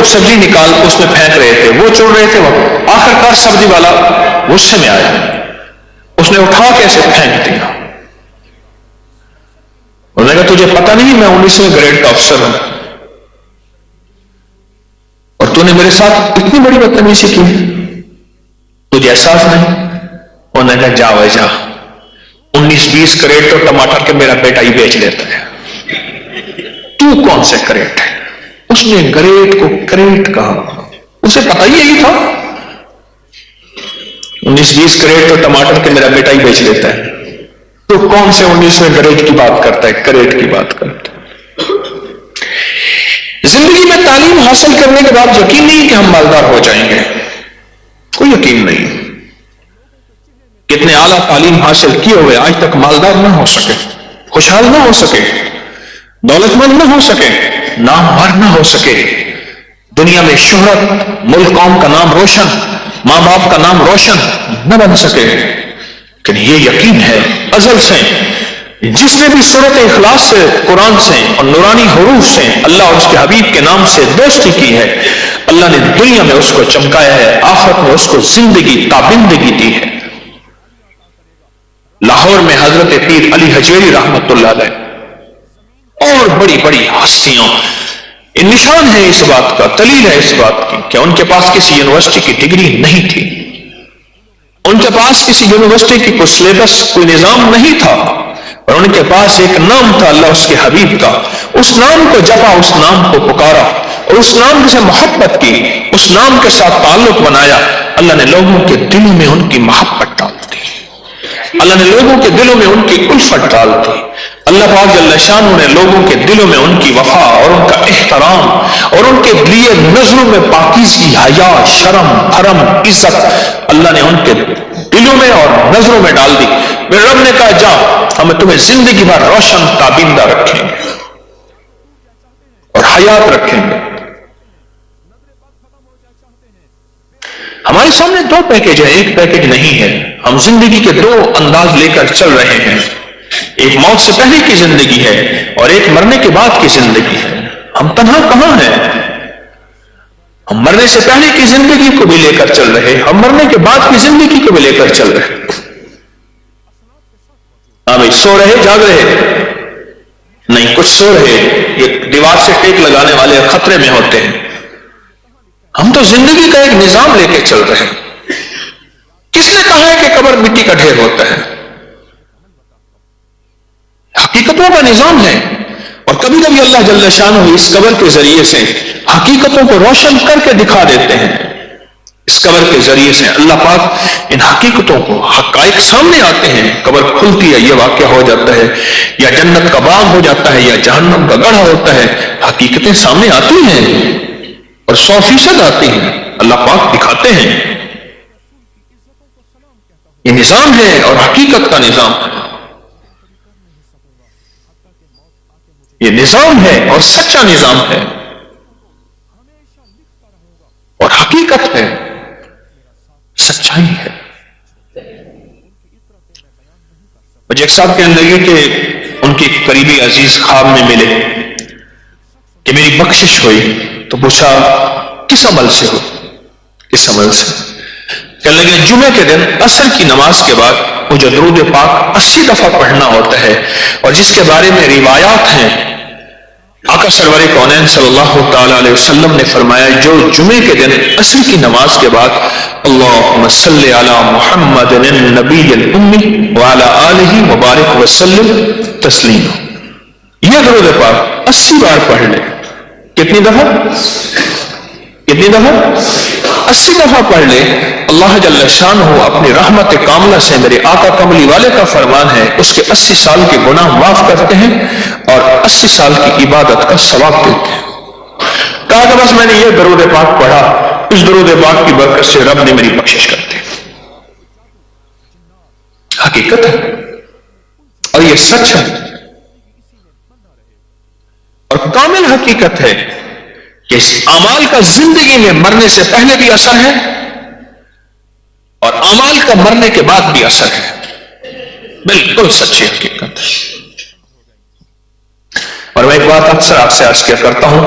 سبزی نکال کے اس میں پھینک رہے تھے، وہ چڑ رہے تھے، وہ آخرکار سبزی والا غصے میں آیا، اس نے اٹھا کے اسے پھینک دیا۔ انہوں نے کہا تجھے پتہ نہیں میں 19ویں گریڈ کا افسر ہوں اور تو نے میرے ساتھ اتنی بڑی بدتمیزی کی ہے، تجھے احساس نہیں؟ انہوں نے کہا جا بھائی جا، 19-20 کریٹ تو ٹماٹر کے میرا بیٹا ہی بیچ لیتا ہے، تو کون سے کریٹ ہے؟ اس نے گریٹ کو کریٹ کہا، اسے پتہ ہی یہی تھا 19-20 کریٹ تو ٹماٹر کے میرا بیٹا ہی بیچ لیتا ہے، تو کون سے 19ویں گریٹ کی بات کرتا ہے، کریٹ کی بات کرتا ہے۔ زندگی میں تعلیم حاصل کرنے کے بعد یقین نہیں کہ ہم مالدار ہو جائیں گے، کوئی یقین نہیں۔ کتنے اعلیٰ تعلیم حاصل کیے ہوئے آج تک مالدار نہ ہو سکے، خوشحال نہ ہو سکے، دولت مند نہ ہو سکے، نامور نہ ہو سکے، دنیا میں شہرت، ملک قوم کا نام روشن، ماں باپ کا نام روشن نہ بن سکے۔ لیکن یہ یقین ہے ازل سے جس نے بھی سورۃ اخلاص سے، قرآن سے اور نورانی حروف سے اللہ اور اس کے حبیب کے نام سے دوستی کی ہے، اللہ نے دنیا میں اس کو چمکایا ہے، آخرت میں اس کو زندگی تابندگی دی ہے۔ لاہور میں حضرت پیر علی حجویری رحمت اللہ علیہ اور بڑی بڑی ہستیاں، نشان ہے اس بات کا، دلیل ہے اس بات کی کہ ان کے پاس کسی یونیورسٹی کی ڈگری نہیں تھی، ان کے پاس کسی یونیورسٹی کی کوئی سلیبس، کوئی نظام نہیں تھا، اور ان کے پاس ایک نام تھا اللہ اس کے حبیب کا، اس نام کو جپا، اس نام کو پکارا اور اس نام سے محبت کی، اس نام کے ساتھ تعلق بنایا، اللہ نے لوگوں کے دلوں میں ان کی محبت ڈال دی، اللہ نے لوگوں کے دلوں میں ان کی الفت ڈال دی، اللہ پاک جل شانہ نے لوگوں کے دلوں میں ان کی وفا اور ان کا احترام اور ان کے لیے نظروں میں پاکیزگی، حیا، شرم، حرم، عزت اللہ نے ان کے دلوں میں اور نظروں میں ڈال دی۔ میرے رب نے کہا جا، ہم تمہیں زندگی بھر روشن تابندہ رکھیں گے اور حیات رکھیں گے۔ ہمارے سامنے دو پیکج ہیں، ایک پیکج نہیں ہے، ہم زندگی کے دو انداز لے کر چل رہے ہیں، ایک موت سے پہلے کی زندگی ہے اور ایک مرنے کے بعد کی زندگی ہے۔ ہم تنہا کہاں ہیں؟ ہم مرنے سے پہلے کی زندگی کو بھی لے کر چل رہے، ہم مرنے کے بعد کی زندگی کو بھی لے کر چل رہے۔ ہاں بھائی، سو رہے جاگ رہے نہیں، کچھ سو رہے، یہ دیوار سے ٹیک لگانے والے خطرے میں ہوتے ہیں، ہم تو زندگی کا ایک نظام لے کے چل رہے ہیں۔ کس نے کہا ہے کہ قبر مٹی کا ڈھیر ہوتا ہے؟ حقیقتوں کا نظام ہے، اور کبھی کبھی اللہ جل شانہ اس قبر کے ذریعے سے حقیقتوں کو روشن کر کے دکھا دیتے ہیں۔ اس قبر کے ذریعے سے اللہ پاک ان حقیقتوں کو، حقائق سامنے آتے ہیں، قبر کھلتی ہے، یہ واقعہ ہو جاتا ہے، یا جنت کا باغ ہو جاتا ہے، یا جہنم کا گڑھا ہوتا ہے، حقیقتیں سامنے آتی ہیں اور 100% آتی ہیں، اللہ پاک دکھاتے ہیں۔ یہ نظام ہے اور حقیقت کا نظام ہے، یہ نظام ہے اور سچا نظام ہے اور حقیقت ہے، سچائی ہے۔ مجھے ایک صاحب کہنے لگے کہ ان کی قریبی عزیز خواب میں ملے کہ میری بخشش ہوئی، تو پوچھا کس عمل سے ہو؟ کس عمل سے؟ کہنے لگے جمعے کے دن عصر کی نماز کے بعد مجھے درود پاک 80 دفعہ پڑھنا ہوتا ہے، اور جس کے بارے میں روایات ہیں، آقا سرور کونین صلی اللہ تعالی علیہ وسلم نے فرمایا جو جمعے کے دن عصر کی نماز کے بعد اللہم صلی علی محمد النبی الامی وعلی آلہ وبارک وسلم تسلیما، یہ درود پاک 80 بار پڑھ لے۔ کتنی دفعہ؟ کتنی دفعہ؟ 80 دفعہ پڑھ لے، اللہ جل شانہ اپنی رحمت کاملہ سے، میرے آقا کملی والے کا فرمان ہے، اس کے 80 سال کے گناہ معاف کرتے ہیں اور 80 سال کی عبادت کا ثواب دیتے ہیں۔ کہا کہ بس میں نے یہ درود پاک پڑھا، اس درود پاک کی برکت سے رب نے میری بخشش کر دی۔ حقیقت ہے اور یہ سچ ہے اور کامل حقیقت ہے کہ اس اعمال کا زندگی میں مرنے سے پہلے بھی اثر ہے اور اعمال کا مرنے کے بعد بھی اثر ہے، بالکل سچی حقیقت۔ اور میں ایک بات اکثر آپ سے عرض کیا کرتا ہوں،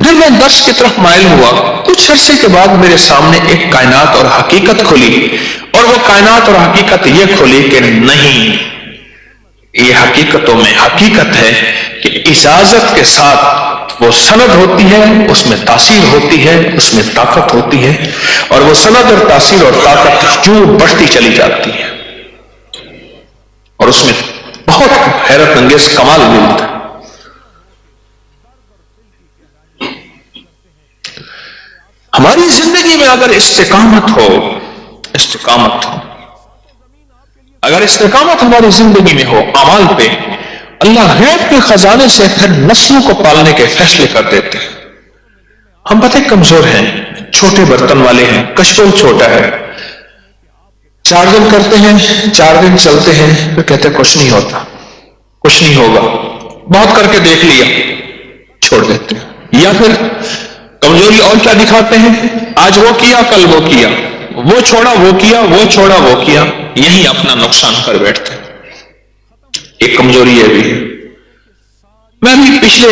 پھر میں درس کی طرف مائل ہوا. کچھ عرصے کے بعد میرے سامنے ایک کائنات اور حقیقت کھلی, اور وہ کائنات اور حقیقت یہ کھلی کہ نہیں, یہ حقیقتوں میں حقیقت ہے کہ اجازت کے ساتھ وہ سند ہوتی ہے, اس میں تاثیر ہوتی ہے, اس میں طاقت ہوتی ہے, اور وہ سند اور تاثیر اور طاقت یوں بڑھتی چلی جاتی ہے, اور اس میں بہت حیرت انگیز کمال ملتا ہے. ہماری زندگی میں اگر استقامت ہو, اگر استقامت ہماری زندگی میں ہو اعمال پہ, اللہ غیب کے خزانے سے پھر نسلوں کو پالنے کے فیصلے کر دیتے ہیں. ہم بڑے کمزور ہیں, چھوٹے برتن والے ہیں, کشکول چھوٹا ہے, 4 دن کرتے ہیں, 4 دن چلتے ہیں, پھر کہتے ہیں کچھ نہیں ہوتا, کچھ نہیں ہوگا, بہت کر کے دیکھ لیا, چھوڑ دیتے ہیں. یا پھر کمزوری اور کیا دکھاتے ہیں, آج وہ کیا, کل وہ کیا, وہ چھوڑا وہ کیا, وہ چھوڑا وہ کیا, یہی اپنا نقصان کر بیٹھتے ہیں. ایک کمزوری یہ بھی ہے. میں بھی پچھلے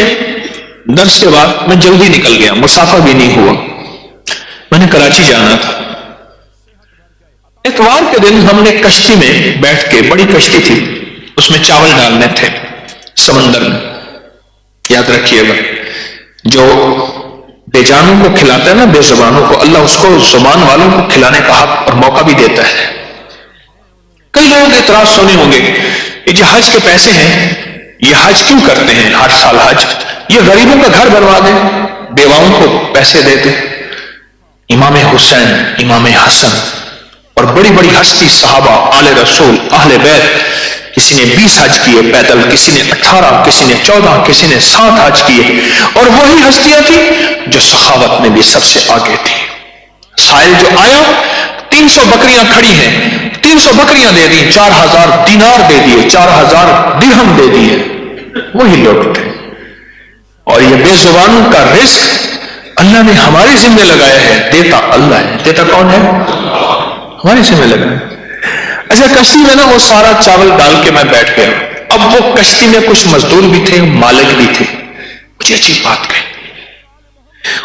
درس کے بعد میں جلدی نکل گیا, مسافہ بھی نہیں ہوا, میں نے کراچی جانا تھا. اتوار کے دن ہم نے کشتی میں بیٹھ کے, بڑی کشتی تھی, اس میں چاول ڈالنے تھے سمندر میں. یاد رکھیے گا, جو بے جانوں کو کھلاتا ہے نا, بے زبانوں کو, اللہ اس کو زبان والوں کو کھلانے کا حق اور موقع بھی دیتا ہے. کئی لوگوں کے اعتراض سنے ہوں گے, یہ جو حج کے پیسے ہیں, یہ حج کیوں کرتے ہیں ہر سال حج, یہ غریبوں کا گھر بنوا دیں, بیواؤں کو پیسے دیتے. امام حسین, امام حسن اور بڑی بڑی ہستی صحابہ, آل رسول, اہل بیت, کسی نے 20 حج کیے پیدل, کسی نے 18, کسی نے 14, کسی نے 7 حج کیے, اور وہی ہستیاں تھیں جو سخاوت میں بھی سب سے آگے تھی. سائل جو آیا, 300 بکریاں کھڑی ہیں, 300 بکریاں دے دی, 4000 دینار دے دیے, 4000 درہم دے دیے, وہی لوگ تھے. اور یہ بے زبانوں کا رزق اللہ نے ہمارے ذمہ لگایا ہے, دیتا اللہ ہے. دیتا کون ہے؟ ہمارے ذمہ لگایا ہے. اچھا, کشتی میں نا وہ سارا چاول ڈال کے میں بیٹھ گیا. اب وہ کشتی میں کچھ مزدور بھی تھے, مالک بھی تھے. مجھے عجیب بات کہی,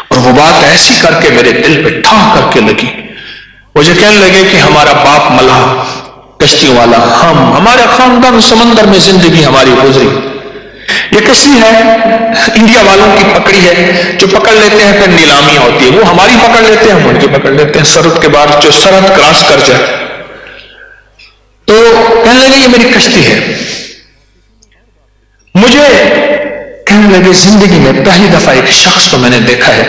اور وہ بات ایسی کر کے میرے دل پہ ٹھا کر کے لگی. مجھے کہنے لگے کہ ہمارا باپ ملہ, کشتیوں والا, ہمارے خاندان سمندر میں زندگی ہماری گزری. یہ کشتی ہے انڈیا والوں کی پکڑی ہے, جو پکڑ لیتے ہیں پھر نیلامی ہوتی ہے, وہ ہماری پکڑ لیتے ہیں, ہم ان کی پکڑ لیتے ہیں. سرحد کے بعد جو سرحد کراس کر جائے, تو کہنے لگے یہ میری کشتی ہے. مجھے کہنے لگے زندگی میں پہلی دفعہ ایک شخص کو میں نے دیکھا ہے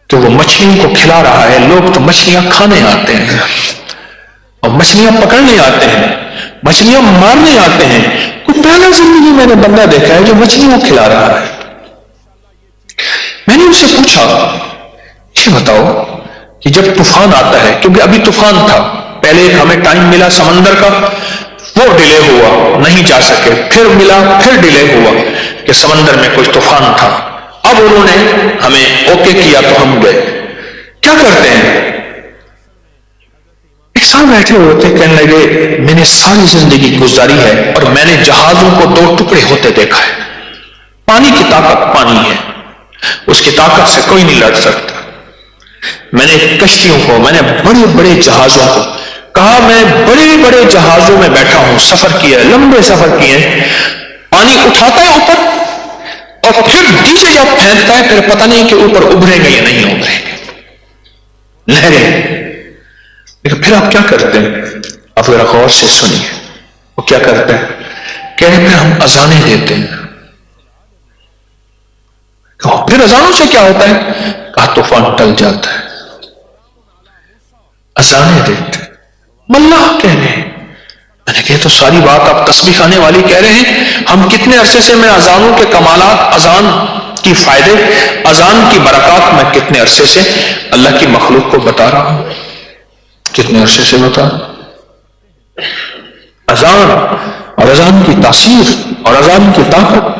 کہ وہ مچھلیوں کو کھلا رہا ہے. لوگ تو مچھلیاں کھانے آتے ہیں اور مچھلیاں پکڑنے آتے ہیں, مچھلیاں مارنے آتے ہیں. کوئی پہلا زندگی میں نے بندہ دیکھا ہے جو مچھلیوں کو کھلا رہا ہے. میں نے ان سے پوچھا, یہ بتاؤ کہ جب طوفان آتا ہے, کیونکہ ابھی طوفان تھا, پہلے ہمیں ٹائم ملا سمندر کا, وہ ڈیلے ہوا, نہیں جا سکے, پھر ملا, پھر ڈیلے ہوا کہ سمندر میں کوئی طوفان تھا. اب انہوں نے ہمیں اوکے کیا تو ہم گئے. کیا کرتے ہیں, ایک ساتھ بیٹھے ہوئے تھے, کہنے لگے میں نے ساری زندگی گزاری ہے اور میں نے جہازوں کو 2 ٹکڑے ہوتے دیکھا ہے. پانی کی طاقت پانی ہے, اس کی طاقت سے کوئی نہیں لڑ سکتا. میں نے کشتیوں کو, میں نے بڑے بڑے جہازوں کو کہا, میں بڑے بڑے جہازوں میں بیٹھا ہوں, سفر کیا ہے, لمبے سفر کیے ہیں, پانی اٹھاتا ہے اوپر اور پھر نیچے جب پھینکتا ہے, پھر پتہ نہیں کہ اوپر ابھرے گا یا نہیں ابھرے گا, لہریں. لیکن پھر آپ کیا کرتے ہیں, آپ ذرا غور سے سنیے, وہ کیا کرتے ہیں, کہتے ہیں ہم اذانیں دیتے ہیں. پھر اذانوں سے کیا ہوتا ہے, کہا طوفان ٹل جاتا ہے. اذانیں دیتے ہیں, اللہ کہنے. میں نے کہا تو ساری بات آپ تسبیح کھانے والی کہہ رہے ہیں, ہم کتنے عرصے سے میں اذانوں کے کمالات, اذان کی فائدے, اذان کی برکات میں کتنے عرصے سے اللہ کی مخلوق کو بتا رہا ہوں, کتنے عرصے سے بتا. اذان اور اذان کی تاثیر اور اذان کی طاقت.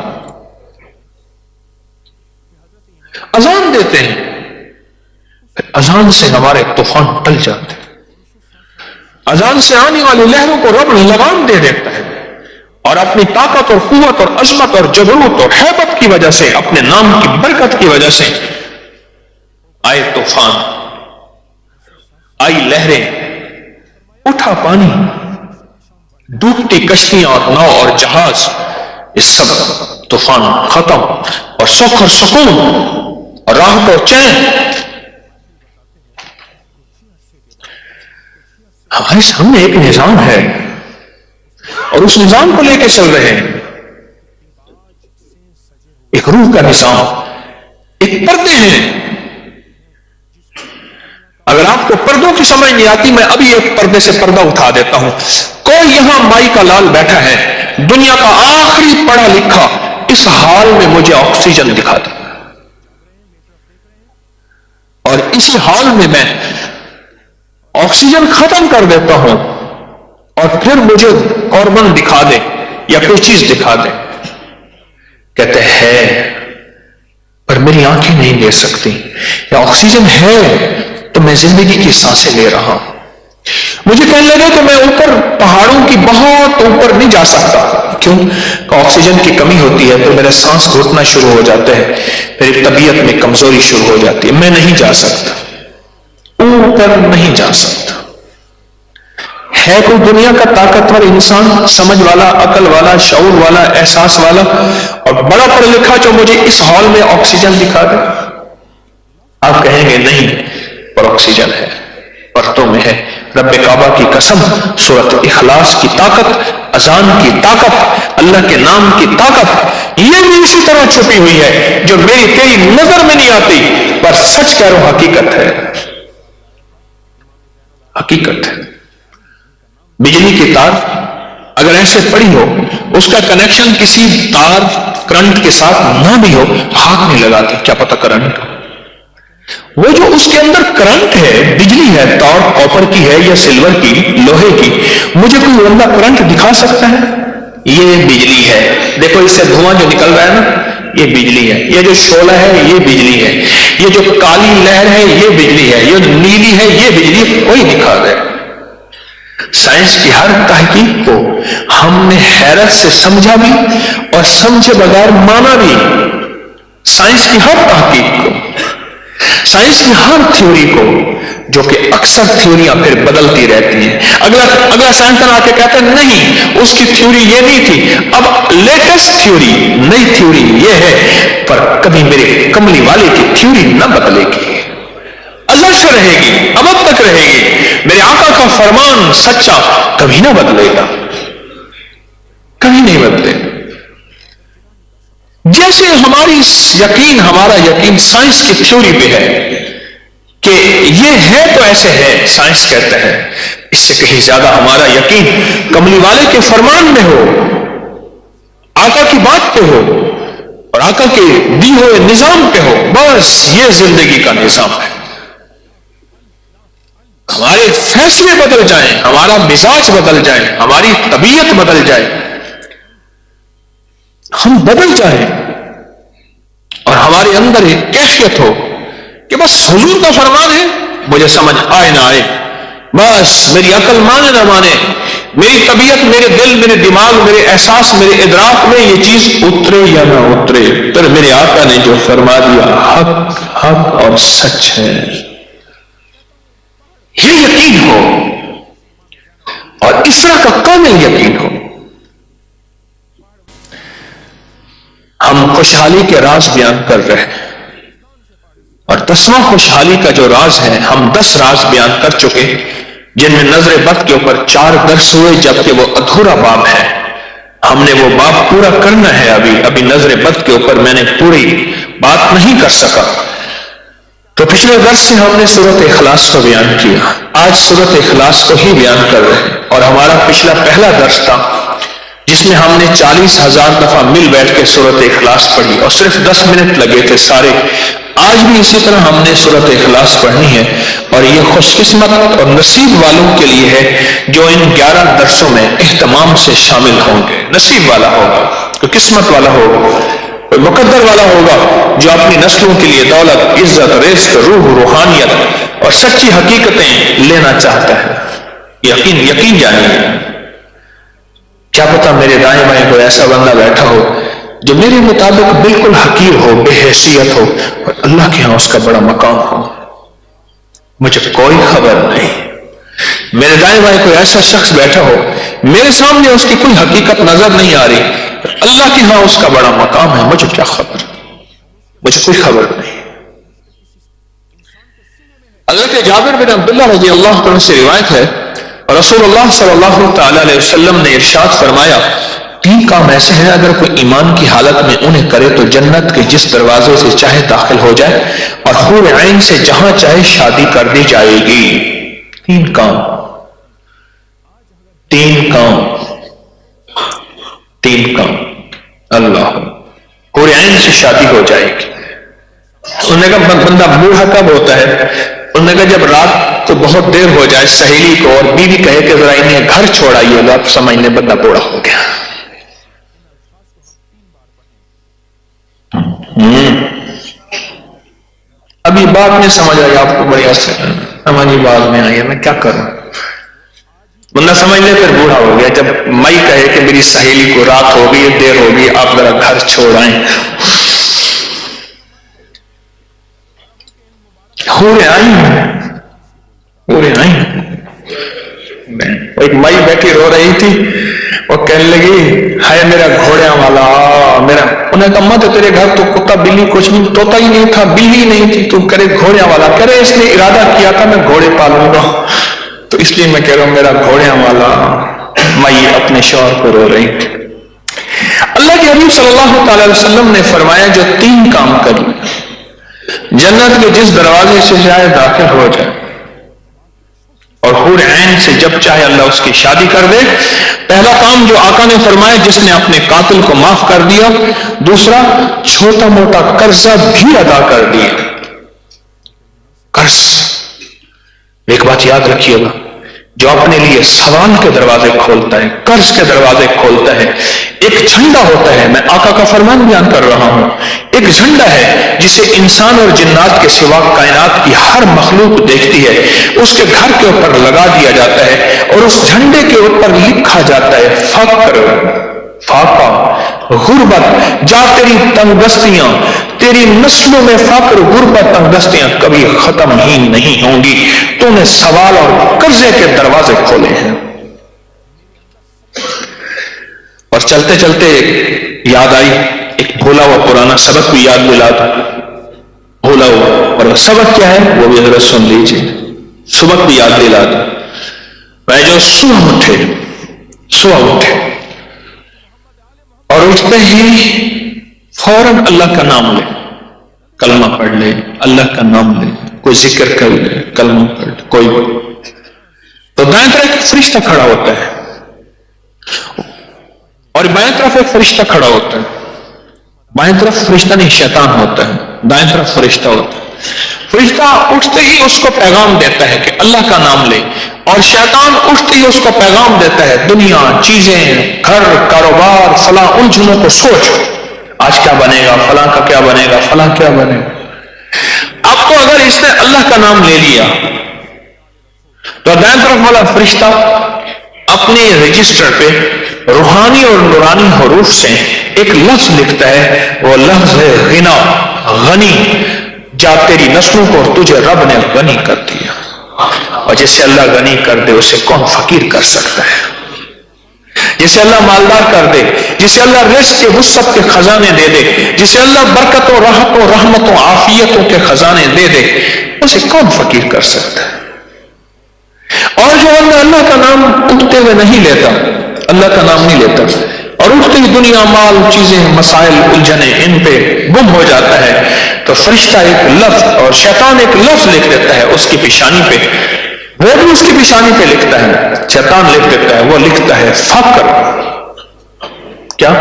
اذان دیتے ہیں, اذان سے ہمارے طوفان ٹل جاتے ہیں, اذان سے آنے والی لہروں کو رب لگام دے دیتا ہے, اور اپنی طاقت اور قوت اور عظمت اور جبروت اور ہیبت کی وجہ سے، اپنے نام کی برکت کی وجہ سے آئے طوفان، آئی لہریں، اٹھا پانی، ڈوبتی کشتیاں اور ناؤ اور جہاز، یہ سب طوفان ختم، اور سکھ اور سکون اور راحت اور چین ہمارے سامنے ایک نظام ہے، اور اس نظام کو لے کے چل رہے ہیں، ایک روح کا نظام، ایک پردے ہیں۔ اگر آپ کو پردوں کی سمجھ نہیں آتی، میں ابھی ایک پردے سے پردہ اٹھا دیتا ہوں۔ کوئی یہاں مائی کا لال بیٹھا ہے، دنیا کا آخری پڑھا لکھا، اس حال میں مجھے آکسیجن دکھا دے، اور اسی حال میں میں آکسیجن ختم کر دیتا ہوں، اور پھر مجھے کاربن دکھا دے یا کوئی چیز دکھا دے، کہتے ہیں پر میری آنکھیں نہیں لے سکتی، یا آکسیجن ہے تو میں زندگی کی سانسیں لے رہا ہوں۔ مجھے کہنے لگے کہ میں اوپر پہاڑوں کی بہت اوپر نہیں جا سکتا، کیوں کہ آکسیجن کی کمی ہوتی ہے تو میرے سانس گھٹنا شروع ہو جاتے ہیں، میری طبیعت میں کمزوری شروع ہو جاتی ہے، میں نہیں جا سکتا، اوپر نہیں جا سکتا۔ ہے کوئی دنیا کا طاقتور انسان، سمجھ والا، عقل والا، شعور والا، احساس والا اور بڑا پڑھ لکھا جو مجھے اس ہال میں آکسیجن دکھا دے؟ آپ کہیں گے نہیں، پر آکسیجن ہے، پرتوں میں ہے۔ رب کعبہ کی قسم، سورۃ اخلاص کی طاقت، اذان کی طاقت، اللہ کے نام کی طاقت، یہ بھی اسی طرح چھپی ہوئی ہے جو میری تیری نظر میں نہیں آتی، پر سچ کہہ رہا ہوں، حقیقت ہے، حقیقت ہے۔ بجلی کی تار اگر ایسے پڑی ہو، اس کا کنیکشن کسی تار کرنٹ کے ساتھ نہ بھی ہو، ہاتھ نہیں لگاتے، کیا پتہ کرنٹ، وہ جو اس کے اندر کرنٹ ہے، بجلی ہے، تار کاپر کی ہے یا سلور کی، لوہے کی، مجھے کوئی بندہ کرنٹ دکھا سکتا ہے؟ یہ بجلی ہے، دیکھو اس سے دھواں جو نکل رہا ہے نا، یہ بجلی ہے، یہ جو شعلہ ہے یہ بجلی ہے، یہ جو کالی لہر ہے یہ بجلی ہے، یہ نیلی ہے یہ بجلی، کوئی دکھا دے۔ سائنس کی ہر تحقیق کو ہم نے حیرت سے سمجھا بھی اور سمجھے بغیر مانا بھی، سائنس کی ہر تحقیق کو، سائنس کی ہر تھیوری کو، جو کہ اکثر تھیوریاں پھر بدلتی رہتی ہیں۔ اگلا سائنسدان آ کے کہتا ہے نہیں اس کی تھیوری یہ نہیں تھی، اب لیٹسٹ تھیوری، نئی تھیوری یہ ہے، پر کبھی میرے کملی والے کی تھیوری نہ بدلے گی، اللہ سے رہے گی، ابد تک رہے گی، میرے آقا کا فرمان سچا کبھی نہ بدلے گا، کبھی نہیں بدلے گا۔ جیسے ہمارا یقین سائنس کی تھیوری پہ ہے کہ یہ ہے تو ایسے ہے، سائنس کہتا ہے، اس سے کہیں زیادہ ہمارا یقین کملی والے کے فرمان میں ہو، آقا کی بات پہ ہو، اور آقا کے دی ہوئے نظام پہ ہو، بس یہ زندگی کا نظام ہے۔ ہمارے فیصلے بدل جائیں، ہمارا مزاج بدل جائے، ہماری طبیعت بدل جائے، ہم بدل جائیں، اور ہمارے اندر ایک کیفیت ہو کہ بس حضور کا فرمان ہے، مجھے سمجھ آئے نہ آئے، بس میری عقل مانے نہ مانے، میری طبیعت، میرے دل، میرے دماغ، میرے احساس، میرے ادراک میں یہ چیز اترے یا نہ اترے، پھر میرے آقا نے جو فرما دیا حق حق اور سچ ہے، یہ یقین ہو، اور اس طرح کا کامل یقین ہو۔ ہم خوشحالی کے راز بیان کر رہے ہیں، اور 10واں خوشحالی کا جو راز ہے، ہم 10 راز بیان کر چکے، جن میں نظر بد کے اوپر 4 درس ہوئے، جبکہ وہ ادھورا باب ہے، ہم نے وہ باب پورا کرنا ہے۔ ابھی نظر بد کے اوپر میں نے پوری بات نہیں کر سکا، تو پچھلے درس سے ہم نے سورۃ اخلاص کو بیان کیا، آج سورۃ اخلاص کو ہی بیان کر رہے ہیں، اور ہمارا پہلا درس تھا جس میں ہم نے 40,000 دفعہ مل بیٹھ کے سورۃ اخلاص پڑھی، اور صرف 10 منٹ لگے تھے سارے۔ آج بھی اسی طرح ہم نے سورۃ اخلاص پڑھنی ہے، اور یہ خوش قسمت اور نصیب والوں کے لیے ہے جو ان 11 درسوں میں اہتمام سے شامل ہوں گے۔ نصیب والا ہوگا، کوئی قسمت والا ہوگا، کوئی مقدر والا ہوگا جو اپنی نسلوں کے لیے دولت، عزت، رزق، روح، روحانیت اور سچی حقیقتیں لینا چاہتا ہے۔ یقین جانیے کیا پتا میرے دائیں بائیں کوئی ایسا بندہ بیٹھا ہو جو میرے مطابق بالکل حقیر ہو، بے حیثیت ہو، اور اللہ کے ہاں اس کا بڑا مقام ہو، مجھے کوئی خبر نہیں۔ میرے دائیں بائیں کوئی ایسا شخص بیٹھا ہو، میرے سامنے اس کی کوئی حقیقت نظر نہیں آ رہی، اللہ کے ہاں اس کا بڑا مقام ہے، مجھے کیا خبر، مجھے کوئی خبر نہیں۔ حضرت جابر بن عبداللہ رضی اللہ عنہ سے روایت ہے، رسول اللہ صلی اللہ تعالی علیہ وسلم نے ارشاد فرمایا، تین کام ایسے ہیں اگر کوئی ایمان کی حالت میں انہیں کرے تو جنت کے جس دروازے سے چاہے داخل ہو جائے اور حور عین سے جہاں چاہے شادی کر دی جائے گی۔ تین کام، تین کام، تین کام، اللہ، حور عین سے شادی ہو جائے گی۔ انہوں نے کہا بندہ بوڑھا کب ہوتا ہے؟ انہوں نے کہا جب رات کو بہت دیر ہو جائے، سہیلی کو اور بیوی کہے کہ ذرا انہیں گھر چھوڑائیے، آپ سمجھنے بندہ بوڑھا ہو گیا۔ ابھی بات میں سمجھ آئی آپ کو، بڑی سمجھی بات میں آئی ہے، میں کیا کروں؟ بندہ سمجھ لے پھر بوڑھا ہو گیا۔ جب مئی کہے کہ میری سہیلی کو رات ہو گئی، دیر ہو گئی، آپ ذرا گھر چھوڑائیں، حوریں آئی حوریں آئی۔ ایک مائی بیٹھی رو رہی تھی، وہ کہنے لگی ہائے میرا گھوڑیاں والا میرا، انہیں کہا ماں تو تیرے گھر تو کتا بلی کچھ نہیں، طوطا ہی نہیں تھا، بلی نہیں تھی، تو کرے گھوڑیاں والا، کہہ رہے اس نے ارادہ کیا تھا میں گھوڑے پالوں گا، تو اس لیے میں کہہ رہا ہوں میرا گھوڑیاں والا۔ مائی اپنے شوہر کو رو رہی تھی۔ اللہ کے حبیب صلی اللہ تعالی علیہ وسلم نے فرمایا جو تین کام کر جنت کے جس دروازے سے چاہے داخل ہو جائے اور حور عین سے جب چاہے اللہ اس کی شادی کر دے۔ پہلا کام جو آقا نے فرمایا جس نے اپنے قاتل کو معاف کر دیا، دوسرا چھوٹا موٹا قرضہ بھی ادا کر دیا۔ قرض، ایک بات یاد رکھیے گا، جو اپنے لیے سوال کے دروازے کھولتا ہے، قرض کے دروازے کھولتا ہے، ایک جھنڈا ہوتا ہے، میں آقا کا فرمان بیان کر رہا ہوں، ایک جھنڈا ہے جسے انسان اور جنات کے سوا کائنات کی ہر مخلوق دیکھتی ہے، اس کے گھر کے اوپر لگا دیا جاتا ہے اور اس جھنڈے کے اوپر لکھا جاتا ہے فقر، فاقہ، غربت، جا تیری تنگستیاں، تیری نسلوں میں فقر، غربت، تنگستیاں کبھی ختم ہی نہیں ہوں گی، تو نے سوال اور قرضے کے دروازے کھولے ہیں۔ اور چلتے چلتے یاد آئی ایک بھولا ہوا پرانا سبق بھی یاد دلا تھا، بھولا ہوا، اور سبق کیا ہے وہ بھی ذرا سن لیجیے، سبق بھی یاد دلا تھا۔ میں جو صبح اٹھے اور اٹھتے ہی فوراً اللہ کا نام لے، کلمہ پڑھ لے، اللہ کا نام لے، کوئی ذکر کر لے، کلمہ پڑھ لے، کوئی تو دائیں طرف ایک فرشتہ کھڑا ہوتا ہے اور بائیں طرف ایک فرشتہ کھڑا ہوتا ہے۔ بائیں طرف فرشتہ نہیں شیطان ہوتا ہے، دائیں طرف فرشتہ ہوتا ہے۔ فرشتہ اٹھتے ہی اس کو پیغام دیتا ہے کہ اللہ کا نام لے، اور شیطان اٹھتے ہی اس کو پیغام دیتا ہے دنیا، چیزیں، گھر، کاروبار، فلاں الجھنوں کو سوچ، آج کیا بنے گا، فلاں کا کیا بنے گا، فلاں کیا بنے گا۔ اب تو اگر اس نے اللہ کا نام لے لیا تو دائیں طرف والا فرشتہ اپنے رجسٹر پہ روحانی اور نورانی حروف سے ایک لفظ لکھتا ہے، وہ لفظ ہے غنا، غنی، جا تیری نسلوں کو تجھے رب نے غنی کر دیا، اور جسے اللہ غنی کر دے اسے کون فقیر کر سکتا ہے؟ جسے اللہ مالدار کر دے، جسے اللہ رزق کے وسعت کے خزانے دے دے، جسے اللہ برکتوں، راحتوں، رحمتوں، عافیتوں کے خزانے دے دے، اسے کون فقیر کر سکتا ہے؟ اور جو اللہ کا نام اٹھتے ہوئے نہیں لیتا، اللہ کا نام نہیں لیتا اور اٹھتے ہی دنیا، مال، چیزیں، مسائل، الجھنے ان پہ گم ہو جاتا ہے، تو فرشتہ ایک لفظ اور شیطان ایک لفظ لکھ دیتا ہے اس کی پیشانی پہ، وہ بھی اس کی پیشانی پہ لکھتا ہے، شیطان لکھ دیتا ہے، وہ لکھتا ہے فقر۔ کیا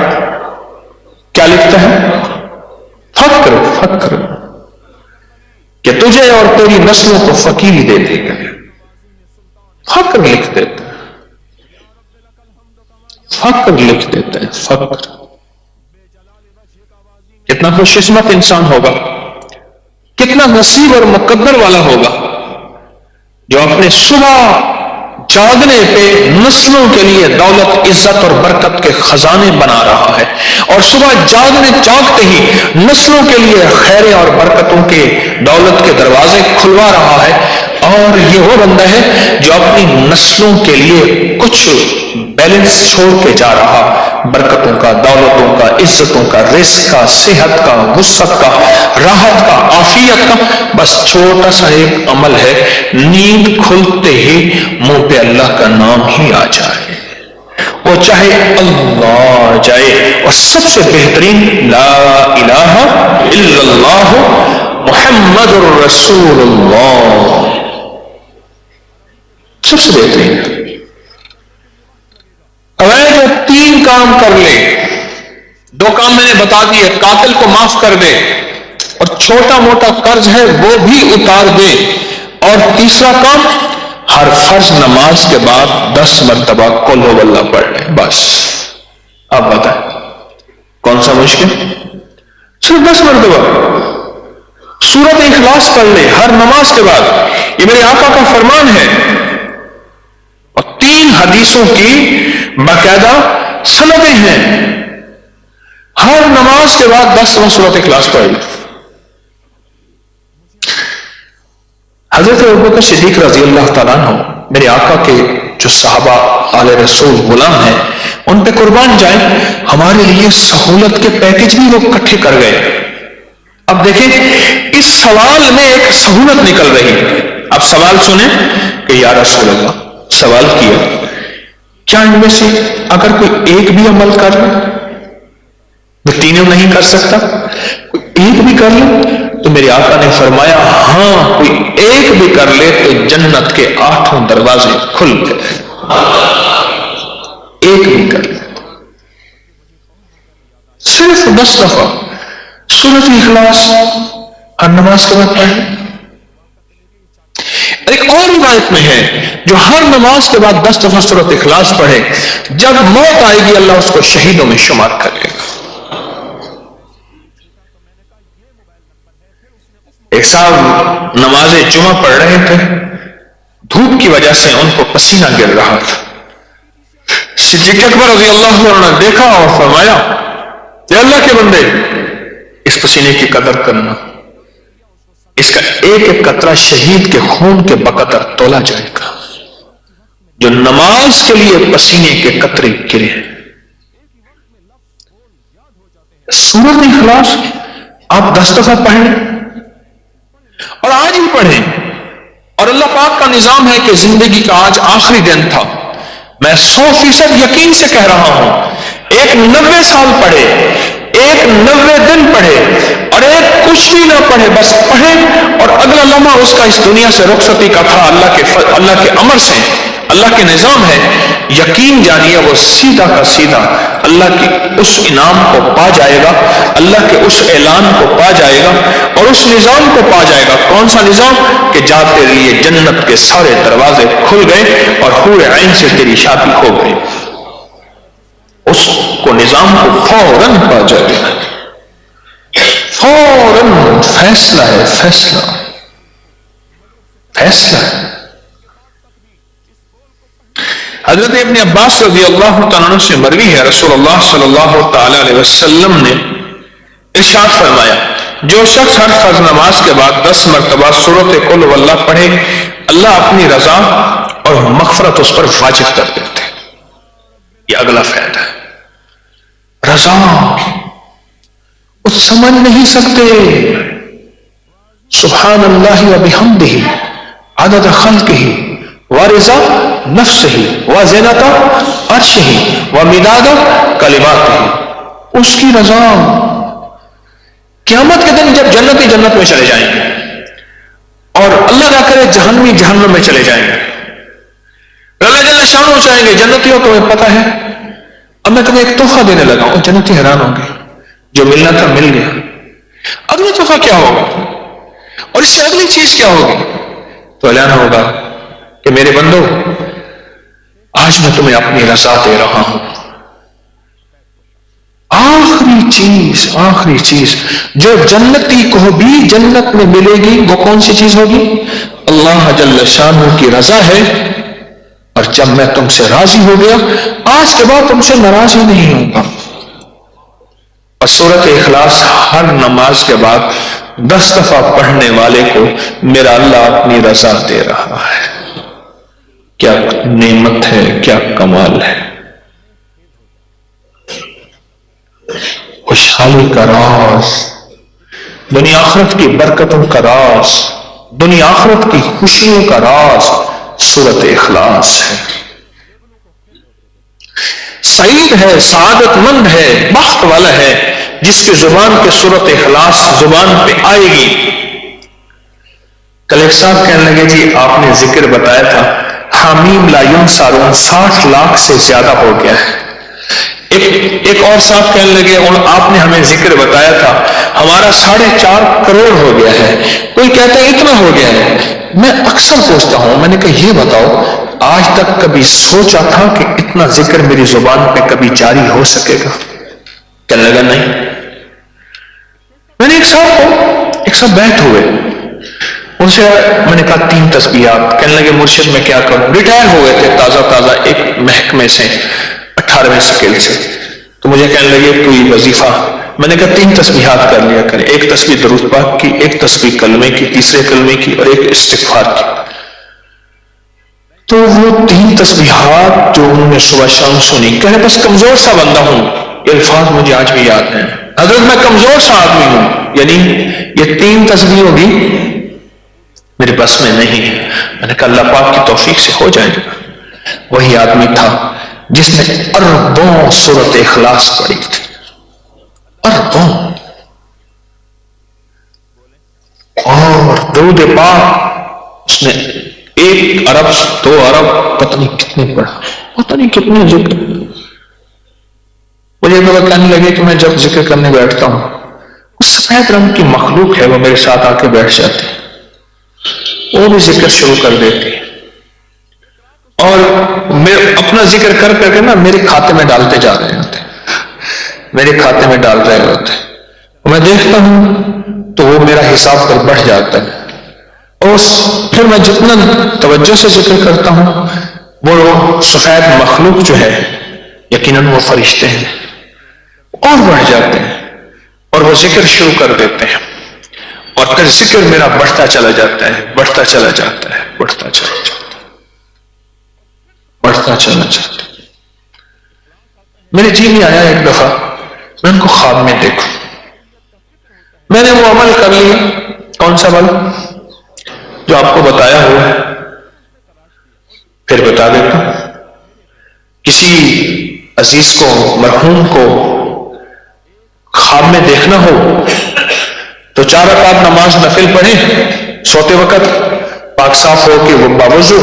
کیا لکھتا ہے؟ فقر، فقر، کہ تجھے اور تیری نسلوں کو فقیری دے دے گا، فقر لکھ دیتا ہے، فقر لکھ دیتا ہے، فقر۔ کتنا خوش قسمت انسان ہوگا، کتنا نصیب اور مقدر والا ہوگا جو اپنے صبح جاگنے پہ نسلوں کے لیے دولت، عزت اور برکت کے خزانے بنا رہا ہے، اور صبح جاگتے ہی نسلوں کے لیے خیر اور برکتوں کے دولت کے دروازے کھلوا رہا ہے۔ اور یہ وہ بندہ ہے جو اپنی نسلوں کے لیے کچھ بیلنس چھوڑ کے جا رہا، برکتوں کا، دولتوں کا، عزتوں کا، رزق کا، صحت کا، وسعت کا، راحت کا، عافیت کا۔ بس چھوٹا سا ایک عمل ہے، نیند کھلتے ہی منہ پہ اللہ کا نام ہی آ جائے، وہ چاہے اللہ جائے، اور سب سے بہترین لا الہ الا اللہ محمد الرسول اللہ، سب سے بہترین ہے۔ اگر جو 3 کام کر لے، 2 کام میں نے بتا دیے، قاتل کو معاف کر دے، اور چھوٹا موٹا قرض ہے وہ بھی اتار دے، اور تیسرا کام ہر فرض نماز کے بعد 10 مرتبہ قل ہو اللہ پڑھ لے، بس۔ آپ بتائیں کون سا مشکل؟ صرف 10 مرتبہ سورۃ اخلاص پڑھ لے ہر نماز کے بعد، یہ میرے آقا کا فرمان ہے، اور 3 حدیثوں کی باقاعدہ سندیں ہیں، ہر نماز کے بعد 10 سورۃ اخلاص پڑھ لے۔ حضرت ابوبکر صدیق رضی اللہ تعالیٰ عنہ میرے آقا کے جو صحابہ آل رسول غلام ہیں، ان پہ قربان جائیں، ہمارے لیے سہولت کے پیکج بھی وہ اکٹھے کر گئے۔ اب دیکھیں اس سوال میں ایک سہولت نکل رہی ہے۔ اب سوال سنیں کہ یا رسول اللہ، سوال کیا کیا ان میں سے اگر کوئی ایک بھی عمل کر لے، وہ تینوں نہیں کر سکتا، کوئی ایک بھی کر لے؟ تو میرے آقا نے فرمایا ہاں، کوئی ایک بھی کر لے تو جنت کے 8 دروازے کھل گئے، ایک بھی کر لے، صرف 10 دفعہ سورۃ اخلاص ہر نماز کے بعد پڑھیں۔ ایک اور روایت میں ہے جو ہر نماز کے بعد 10 دفعہ سورۃ اخلاص پڑھے، جب موت آئے گی اللہ اس کو شہیدوں میں شمار کر لے گا۔ ایک صاحب نماز جمعہ پڑھ رہے تھے، دھوپ کی وجہ سے ان کو پسینہ گر رہا تھا۔ صدیق اکبر رضی اللہ عنہ نے دیکھا اور فرمایا کہ اللہ کے بندے، اس پسینے کی قدر کرنا، اس کا ایک ایک قطرہ شہید کے خون کے بقدر تولا جائے گا، جو نماز کے لیے پسینے کے قطرے گرے۔ سورۃ اخلاص آپ 10 دفعہ پڑھیں اور آج ہی پڑھیں، اور اللہ پاک کا نظام ہے کہ زندگی کا آج آخری دن تھا، میں 100% یقین سے کہہ رہا ہوں، ایک 90 سال پڑھے، ایک 90 دن پڑھے، اور ایک کچھ بھی نہ پڑھے، بس پڑھے، اور اگلا لمحہ اس کا اس دنیا سے رخصتی کا تھا، اللہ کے امر سے، اللہ کے نظام ہے، یقین جانیے وہ سیدھا کا سیدھا اللہ کی اس انعام کو پا جائے گا، اللہ کے اس اعلان کو پا جائے گا، اور اس نظام کو پا جائے گا۔ کون سا نظام؟ کہ جا تیرے لیے جنت کے سارے دروازے کھل گئے اور حور عین سے تیری شادی ہو گئی، اس کو نظام کو فوراً پا جائے گا، فوراً فیصلہ ہے، فیصلہ ہے۔ حضرت ابن عباس رضی اللہ تعالیٰ عنہ سے مروی ہے، رسول اللہ صلی اللہ تعالی علیہ وسلم نے ارشاد فرمایا، جو شخص ہر فرض نماز کے بعد 10 مرتبہ سورۃ قل ہو اللہ پڑھے، اللہ اپنی رضا اور مغفرت اس پر واجب کر دیتے ہیں۔ یہ اگلا فائدہ ہے، رضا سمجھ نہیں سکتے، سبحان اللہ و بحمدہ عدد خلقہ ورضا نفسہ وزنۃ عرشہ ومداد کلماتہ، اس کی رضا۔ قیامت کے دن جب جنتی جنت میں چلے جائیں گے اور اللہ نہ کرے جہنمی جہنم میں چلے جائیں گے، اللہ جل شانہ چاہیں گے جنتیوں تمہیں پتہ ہے اب میں تمہیں ایک تحفہ دینے لگا ہوں، جنتی حیران ہوں گے، جو ملنا تھا مل گیا، اگلا تحفہ کیا ہوگا اور اس سے اگلی چیز کیا ہوگی؟ تو اعلان ہوگا کہ میرے بندو آج میں تمہیں اپنی رضا دے رہا ہوں۔ آخری چیز جو جنتی کو بھی جنت میں ملے گی وہ کون سی چیز ہوگی؟ اللہ جل شانہ کی رضا ہے اور اور جب میں تم سے راضی ہو گیا آج کے بعد تم سے ناراض ہی نہیں ہوں گا. اور سورۃ اخلاص ہر نماز کے بعد 10 دفعہ پڑھنے والے کو میرا اللہ اپنی رضا دے رہا ہے. کیا نعمت ہے، کیا کمال ہے. خوشحالی کا راز، دنیا آخرت کی برکتوں کا راز، دنیا آخرت کی خوشیوں کا راز سورۃ اخلاص ہے. سعید ہے، سعادت مند ہے، بخت والا ہے جس کی زبان پہ سورۃ اخلاص زبان پہ آئے گی. کل ایک صاحب کہنے لگے جی آپ نے ذکر بتایا تھا حامیم لا ینصرون 60 لاکھ سے زیادہ ہو گیا ہے. ایک اور صاحب کہنے لگے اور آپ نے ہمیں ذکر بتایا تھا ہمارا 4.5 کروڑ ہو گیا ہے. کوئی کہتا ہے اتنا ہو گیا ہے. میں اکثر پوچھتا ہوں، میں نے کہا یہ بتاؤ آج تک کبھی سوچا تھا کہ اتنا ذکر میری زبان پہ کبھی جاری ہو سکے گا؟ کہنے لگا نہیں. میں نے ایک صاحب بیٹھ ہوئے ان سے میں نے کہا 3 تسبیحات. کہنے لگے مرشد میں کیا کروں؟ ریٹائر ہو گئے تھے تازہ ایک محکمے سے 18ویں سکیل سے. تو مجھے کہنے لگے کوئی وظیفہ. میں نے کہا 3 تسبیحات کر لیا کریں، ایک تسبیح درود پاک کی، ایک تسبیح کلمے کی، تیسرے کلمے کی اور ایک استغفار کی. تو وہ 3 تسبیحات جو انہوں نے صبح شام سنی، کہنے بس کمزور سا بندہ ہوں، یہ الفاظ مجھے آج بھی یاد ہیں. حضرت میں کمزور سا آدمی ہوں، یعنی یہ 3 تسبیحوں بھی میرے بس میں نہیں ہے. میں نے کہا اللہ پاک کی توفیق سے ہو جائے گا. وہی آدمی تھا جس نے اربوں سورۃ اخلاص پڑھی تھی، اربوں. اور درود پاک اس نے 1 ارب 2 ارب پتہ نہیں کتنے پڑھا، پتہ نہیں کتنے ذکر. مجھے کہنے لگے کہ میں جب ذکر کرنے بیٹھتا ہوں اس سفید رنگ کی مخلوق ہے وہ میرے ساتھ آ کے بیٹھ جاتی ہے، وہ بھی ذکر شروع کر دیتی ہے اور میں اپنا ذکر کر کے نا میرے کھاتے میں ڈالتے جا رہے ہوتے ہیں، میرے کھاتے میں ڈال رہے ہوتے ہیں. میں دیکھتا ہوں تو وہ میرا حساب پر بڑھ جاتا ہے اور پھر میں جتنا توجہ سے ذکر کرتا ہوں وہ سفید مخلوق جو ہے یقیناً وہ فرشتے ہیں اور بڑھ جاتے ہیں اور وہ ذکر شروع کر دیتے ہیں اور پھر ذکر میرا بڑھتا چلا جاتا ہے، بڑھتا چلا جاتا ہے، بڑھتا چلا جاتا ہے، بڑھتا چلا جاتا ہے. میرے جی میں آیا ایک دفعہ میں ان کو خواب میں دیکھوں. میں نے وہ عمل کر لیا. کون سا عمل؟ جو آپ کو بتایا ہوا ہے، پھر بتا دیتا ہوں. کسی عزیز کو، مرحوم کو خواب میں دیکھنا ہو تو 4 رکعت نماز نفل پڑھیں سوتے وقت، پاک صاف ہو کے وہ باوضو،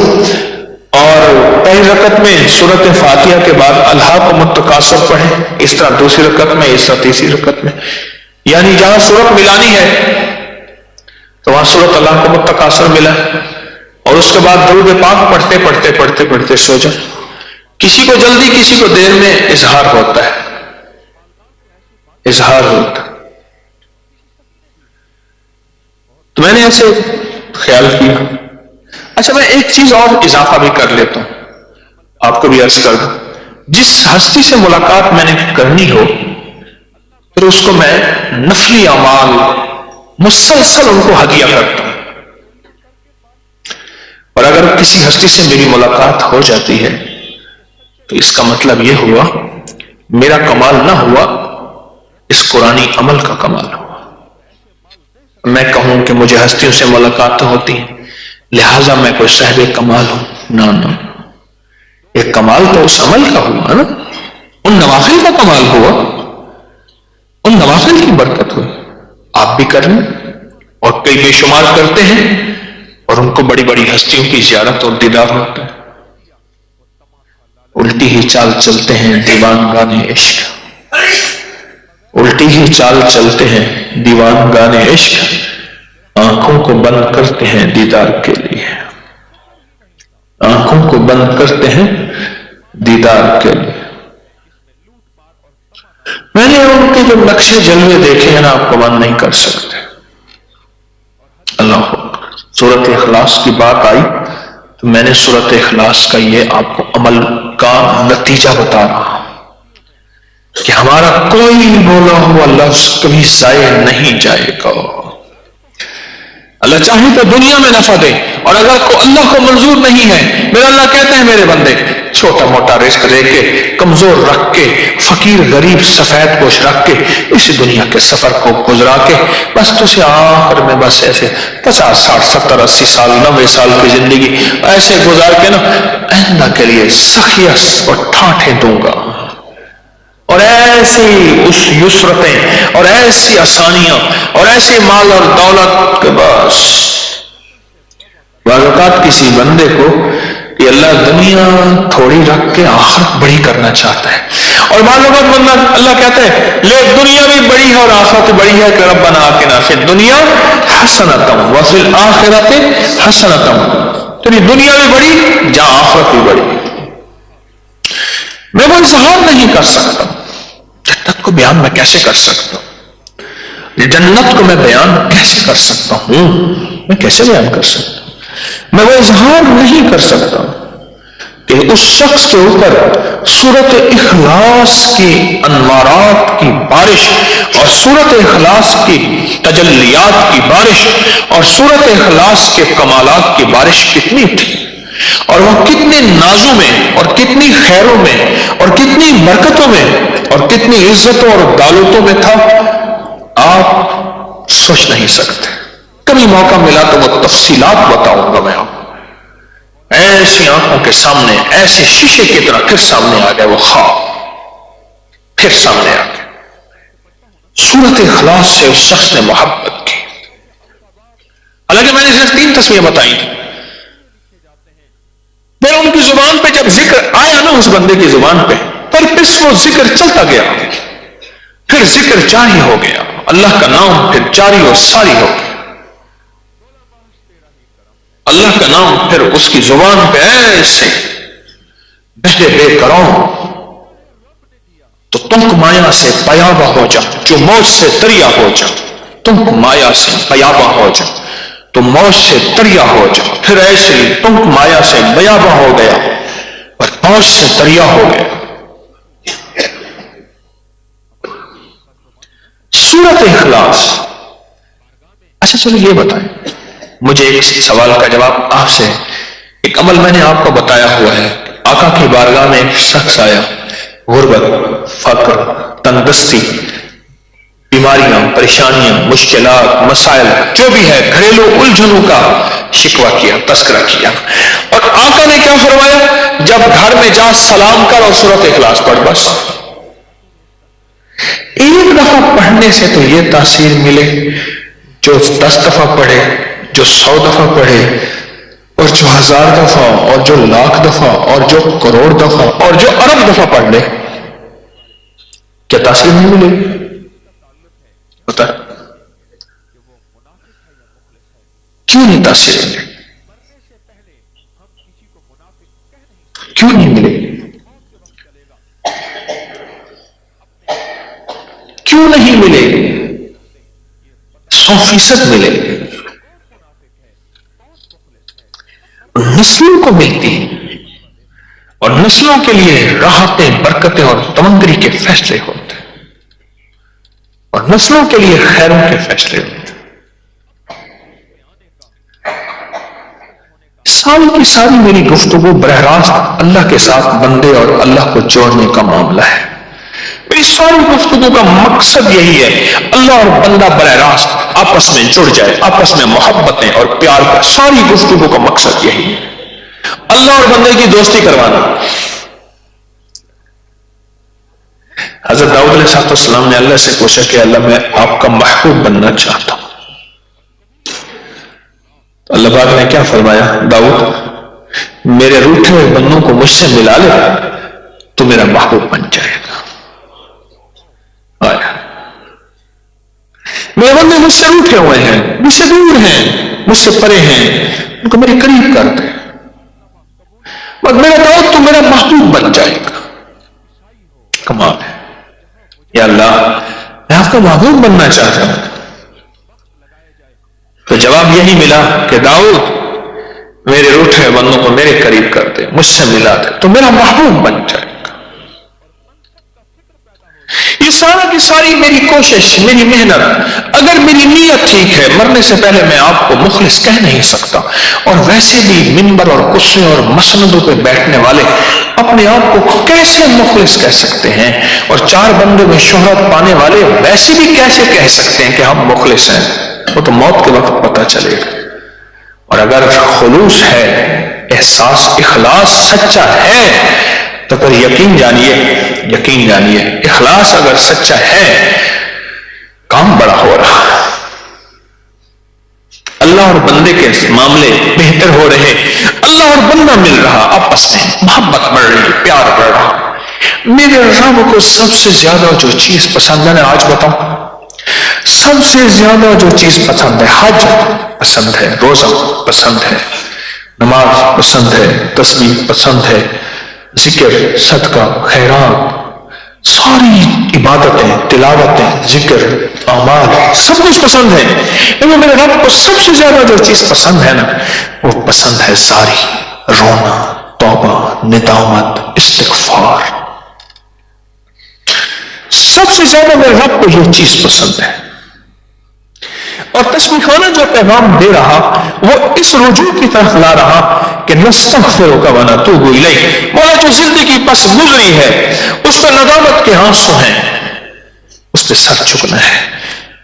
اور پہلی رکعت میں سورۃ فاتحہ کے بعد الہاکم التکاثر پڑھیں، اس طرح دوسری رکعت میں، اس طرح تیسری رکعت میں. یعنی جہاں سورت ملانی ہے تو وہاں سورۃ الہاکم التکاثر ملا، اور اس کے بعد درود پاک پڑھتے پڑھتے پڑھتے پڑھتے سو جائیں. کسی کو جلدی، کسی کو دیر میں اظہار ہوتا ہے، اظہار ہوتا ہے. تو میں نے ایسے خیال کیا. اچھا میں ایک چیز اور اضافہ بھی کر لیتا ہوں، آپ کو بھی عرض کر دوں. جس ہستی سے ملاقات میں نے کرنی ہو پھر اس کو میں نفلی اعمال مسلسل ان کو ہدیہ کرتا ہوں. اور اگر کسی ہستی سے میری ملاقات ہو جاتی ہے تو اس کا مطلب یہ ہوا میرا کمال نہ ہوا، اس قرآنی عمل کا کمال ہوا. میں کہوں کہ مجھے ہستیوں سے ملاقات ہوتی ہے لہذا میں کوئی صاحب کمال ہوں، نہ، ایک کمال تو اس عمل کا ہوا نا، ان نوافل کا کمال ہوا، ان نوافل کی برکت ہوئی. آپ بھی کر لیں، اور کئی بے شمار کرتے ہیں اور ان کو بڑی بڑی ہستیوں کی زیارت اور دیدار ہوتا ہے. الٹی ہی چال چلتے ہیں دیوان گانے عشق، الٹی ہی چال چلتے ہیں دیوان گانے عشق، آنکھوں کو بند کرتے ہیں دیدار کے لیے، آنکھوں کو بند کرتے ہیں دیدار کے لیے. میں نے ان کے جو نقشے جلوے دیکھے ہیں نا آپ کو بند نہیں کر سکتے. اللہ سورۃ اخلاص کی بات آئی تو میں نے سورۃ اخلاص کا یہ آپ کو عمل کا نتیجہ بتا رہا ہوں کہ ہمارا کوئی بولا ہوا لفظ کبھی ضائع نہیں جائے گا. اللہ چاہے تو دنیا میں نفع دے، اور اگر اللہ کو منظور نہیں ہے، میرا اللہ کہتے ہیں میرے بندے چھوٹا موٹا رزق دے کے، کمزور رکھ کے، فقیر غریب سفید پوش رکھ کے، اس دنیا کے سفر کو گزرا کے بس تو سے آخر میں بس ایسے 50 60 70 80 سال 90 سال کی زندگی ایسے گزار کے نا آئندہ کے لیے سخیس اور ٹھاٹھیں دوں گا، اور ایسی اس یسرتیں اور ایسی آسانیاں اور ایسے مال اور دولت کے بس بعض اوقات کسی بندے کو کہ اللہ دنیا تھوڑی رکھ کے آخرت بڑی کرنا چاہتا ہے، اور بعض اوقات بندہ اللہ کہتا ہے لے دنیا بھی بڑی ہے اور آخرت بڑی ہے کہ ربنا آتنا فی الدنیا حسنۃ وفی الآخرۃ حسنۃ، تیری دنیا بھی بڑی جہاں آخرت بھی بڑی. میں وہ اظہار نہیں کر سکتا، جنت کو بیان میں کیسے کر سکتا ہوں، جنت کو میں بیان کیسے کر سکتا ہوں، میں کیسے بیان کر سکتا ہوں، میں وہ اظہار نہیں کر سکتا کہ اس شخص کے اوپر سورۃ اخلاص کی انوارات کی بارش اور سورۃ اخلاص کی تجلیات کی بارش اور سورۃ اخلاص کے کمالات کی بارش کتنی تھی، اور وہ کتنے نازوں میں اور کتنی خیروں میں اور کتنی برکتوں میں اور کتنی عزتوں اور دولتوں میں تھا، آپ سوچ نہیں سکتے. کبھی موقع ملا تو وہ تفصیلات بتاؤں گا میں آپ کو. ایسی آنکھوں کے سامنے ایسے شیشے کی طرح پھر سامنے آ گئے وہ خواب، پھر سامنے آ گئے. سورۃ اخلاص سے اس شخص نے محبت کی. حالانکہ میں نے صرف 3 تسمیاں بتائی تھی، پھر ان کی زبان پہ جب ذکر آیا نا اس بندے کی زبان پہ، پھر وہ ذکر چلتا گیا، پھر ذکر جاری ہو گیا، اللہ کا نام پھر جاری اور ساری ہو گیا. اللہ کا نام پھر اس کی زبان پہ ایسے بہرے بے کروں تو تم مایا سے پیابہ ہو جا، جو موج سے دریا ہو جا. تم مایا سے پیابہ ہو جا تو موج سے دریا ہو جا. پھر ایسے ہی تم مایا سے بیابہ ہو گیا اور موج سے دریا ہو گیا. سورۃ اخلاص. اچھا چلو یہ بتائیں مجھے ایک سوال کا جواب آپ سے. ایک عمل میں نے آپ کو بتایا ہوا ہے، آقا کی بارگاہ میں ایک شخص آیا، غربت، فقر، تندرستی، بیماریاں، پریشانیاں، مشکلات، مسائل جو بھی ہے، گھریلو الجھنوں کا شکوہ کیا، تذکرہ کیا، اور آقا نے کیا فرمایا، جب گھر میں جا سلام کر اور سورۃ اخلاص پڑھ. بس ایک دفعہ پڑھنے سے تو یہ تاثیر ملے، جو 10 دفعہ پڑھے، جو 100 دفعہ پڑھے، اور جو 1000 دفعہ اور جو 1,00,000 دفعہ اور جو کروڑ دفعہ اور جو ارب دفعہ پڑھ لے، کیا تاثیر نہیں ملے؟ بتا کیوں نہیں تاثیر ملے؟ کیوں نہیں ملے؟ کیوں نہیں ملے؟ 100% ملے. نسلوں کو ملتی اور نسلوں کے لیے راحتیں، برکتیں اور تمندری کے فیصلے ہوتے ہیں، اور نسلوں کے لیے خیروں کے فیصلے ہوتے ہیں. سال کی ساری میری گفتگو براہ راست اللہ کے ساتھ بندے اور اللہ کو جوڑنے کا معاملہ ہے. میری ساری گفتگو کا مقصد یہی ہے، اللہ اور بندہ براہ راست آپس میں جڑ جائے، آپس میں محبتیں اور پیار کا. ساری گفتگو کا مقصد یہی ہے، اللہ اور بندے کی دوستی کروانا. حضرت داؤد علیہ السلام نے اللہ سے پوچھا کہ اللہ میں آپ کا محبوب بننا چاہتا ہوں. تو اللہ پاک نے کیا فرمایا، داؤد میرے روٹھے ہوئے بندوں کو مجھ سے ملا لے تو میرا محبوب بن جائے گا. میرے بندے مجھ سے روٹھے ہوئے ہیں، مجھ سے دور ہیں، مجھ سے پرے ہیں، ان کو میرے قریب کر دے، مگر میرا داؤد تو میرا محبوب بن جائے گا. کمال ہے. یا اللہ میں آپ کا محبوب بننا چاہتا ہوں. تو جواب یہی ملا کہ داؤد میرے روٹھے بندوں کو میرے قریب کر دے، مجھ سے ملا دے تو میرا محبوب بن جائے گا۔ یہ سارا کی ساری میری کوشش، میری محنت، اگر میری نیت ٹھیک ہے، مرنے سے پہلے میں آپ کو مخلص کہہ نہیں سکتا، اور ویسے بھی منبر اور کرسیوں اور مسندوں پہ بیٹھنے والے اپنے آپ کو کیسے مخلص کہہ سکتے ہیں، اور 4 بندوں میں شہرت پانے والے ویسے بھی کیسے کہہ سکتے ہیں کہ ہم مخلص ہیں؟ وہ تو موت کے وقت پتہ چلے گا۔ اور اگر خلوص ہے، احساس اخلاص سچا ہے، تو پھر یقین جانیے اخلاص اگر سچا ہے، کام بڑا ہو رہا، اللہ اور بندے کے معاملے بہتر ہو رہے، اللہ اور بندہ مل رہا، آپس میں محبت بڑھ رہی، پیار بڑھ رہا۔ میرے رب کو سب سے زیادہ جو چیز پسند ہے، آج بتاؤں، سب سے زیادہ جو چیز پسند ہے، حج پسند ہے، روزہ پسند ہے، نماز پسند ہے، تسبیح پسند ہے، ذکر، صدقہ، خیرات، ساری عبادتیں، تلاوتیں، ذکر، اعمال، سب کچھ پسند ہے۔ لیکن میرے رب کو سب سے زیادہ جو چیز پسند ہے نا، وہ پسند ہے ساری، رونا، توبہ، ندامت، استغفار۔ سب سے زیادہ میرے رب کو یہ چیز پسند ہے۔ اور تسبیح خانہ جو پیغام دے رہا، وہ اس رجوع کی طرف لا رہا کہ نستغفرک ونتوب الیک، مولا جو زندگی بس گزری ہے، اس پہ ندامت کے آنسو ہیں، اس پہ سر جھکنا ہے،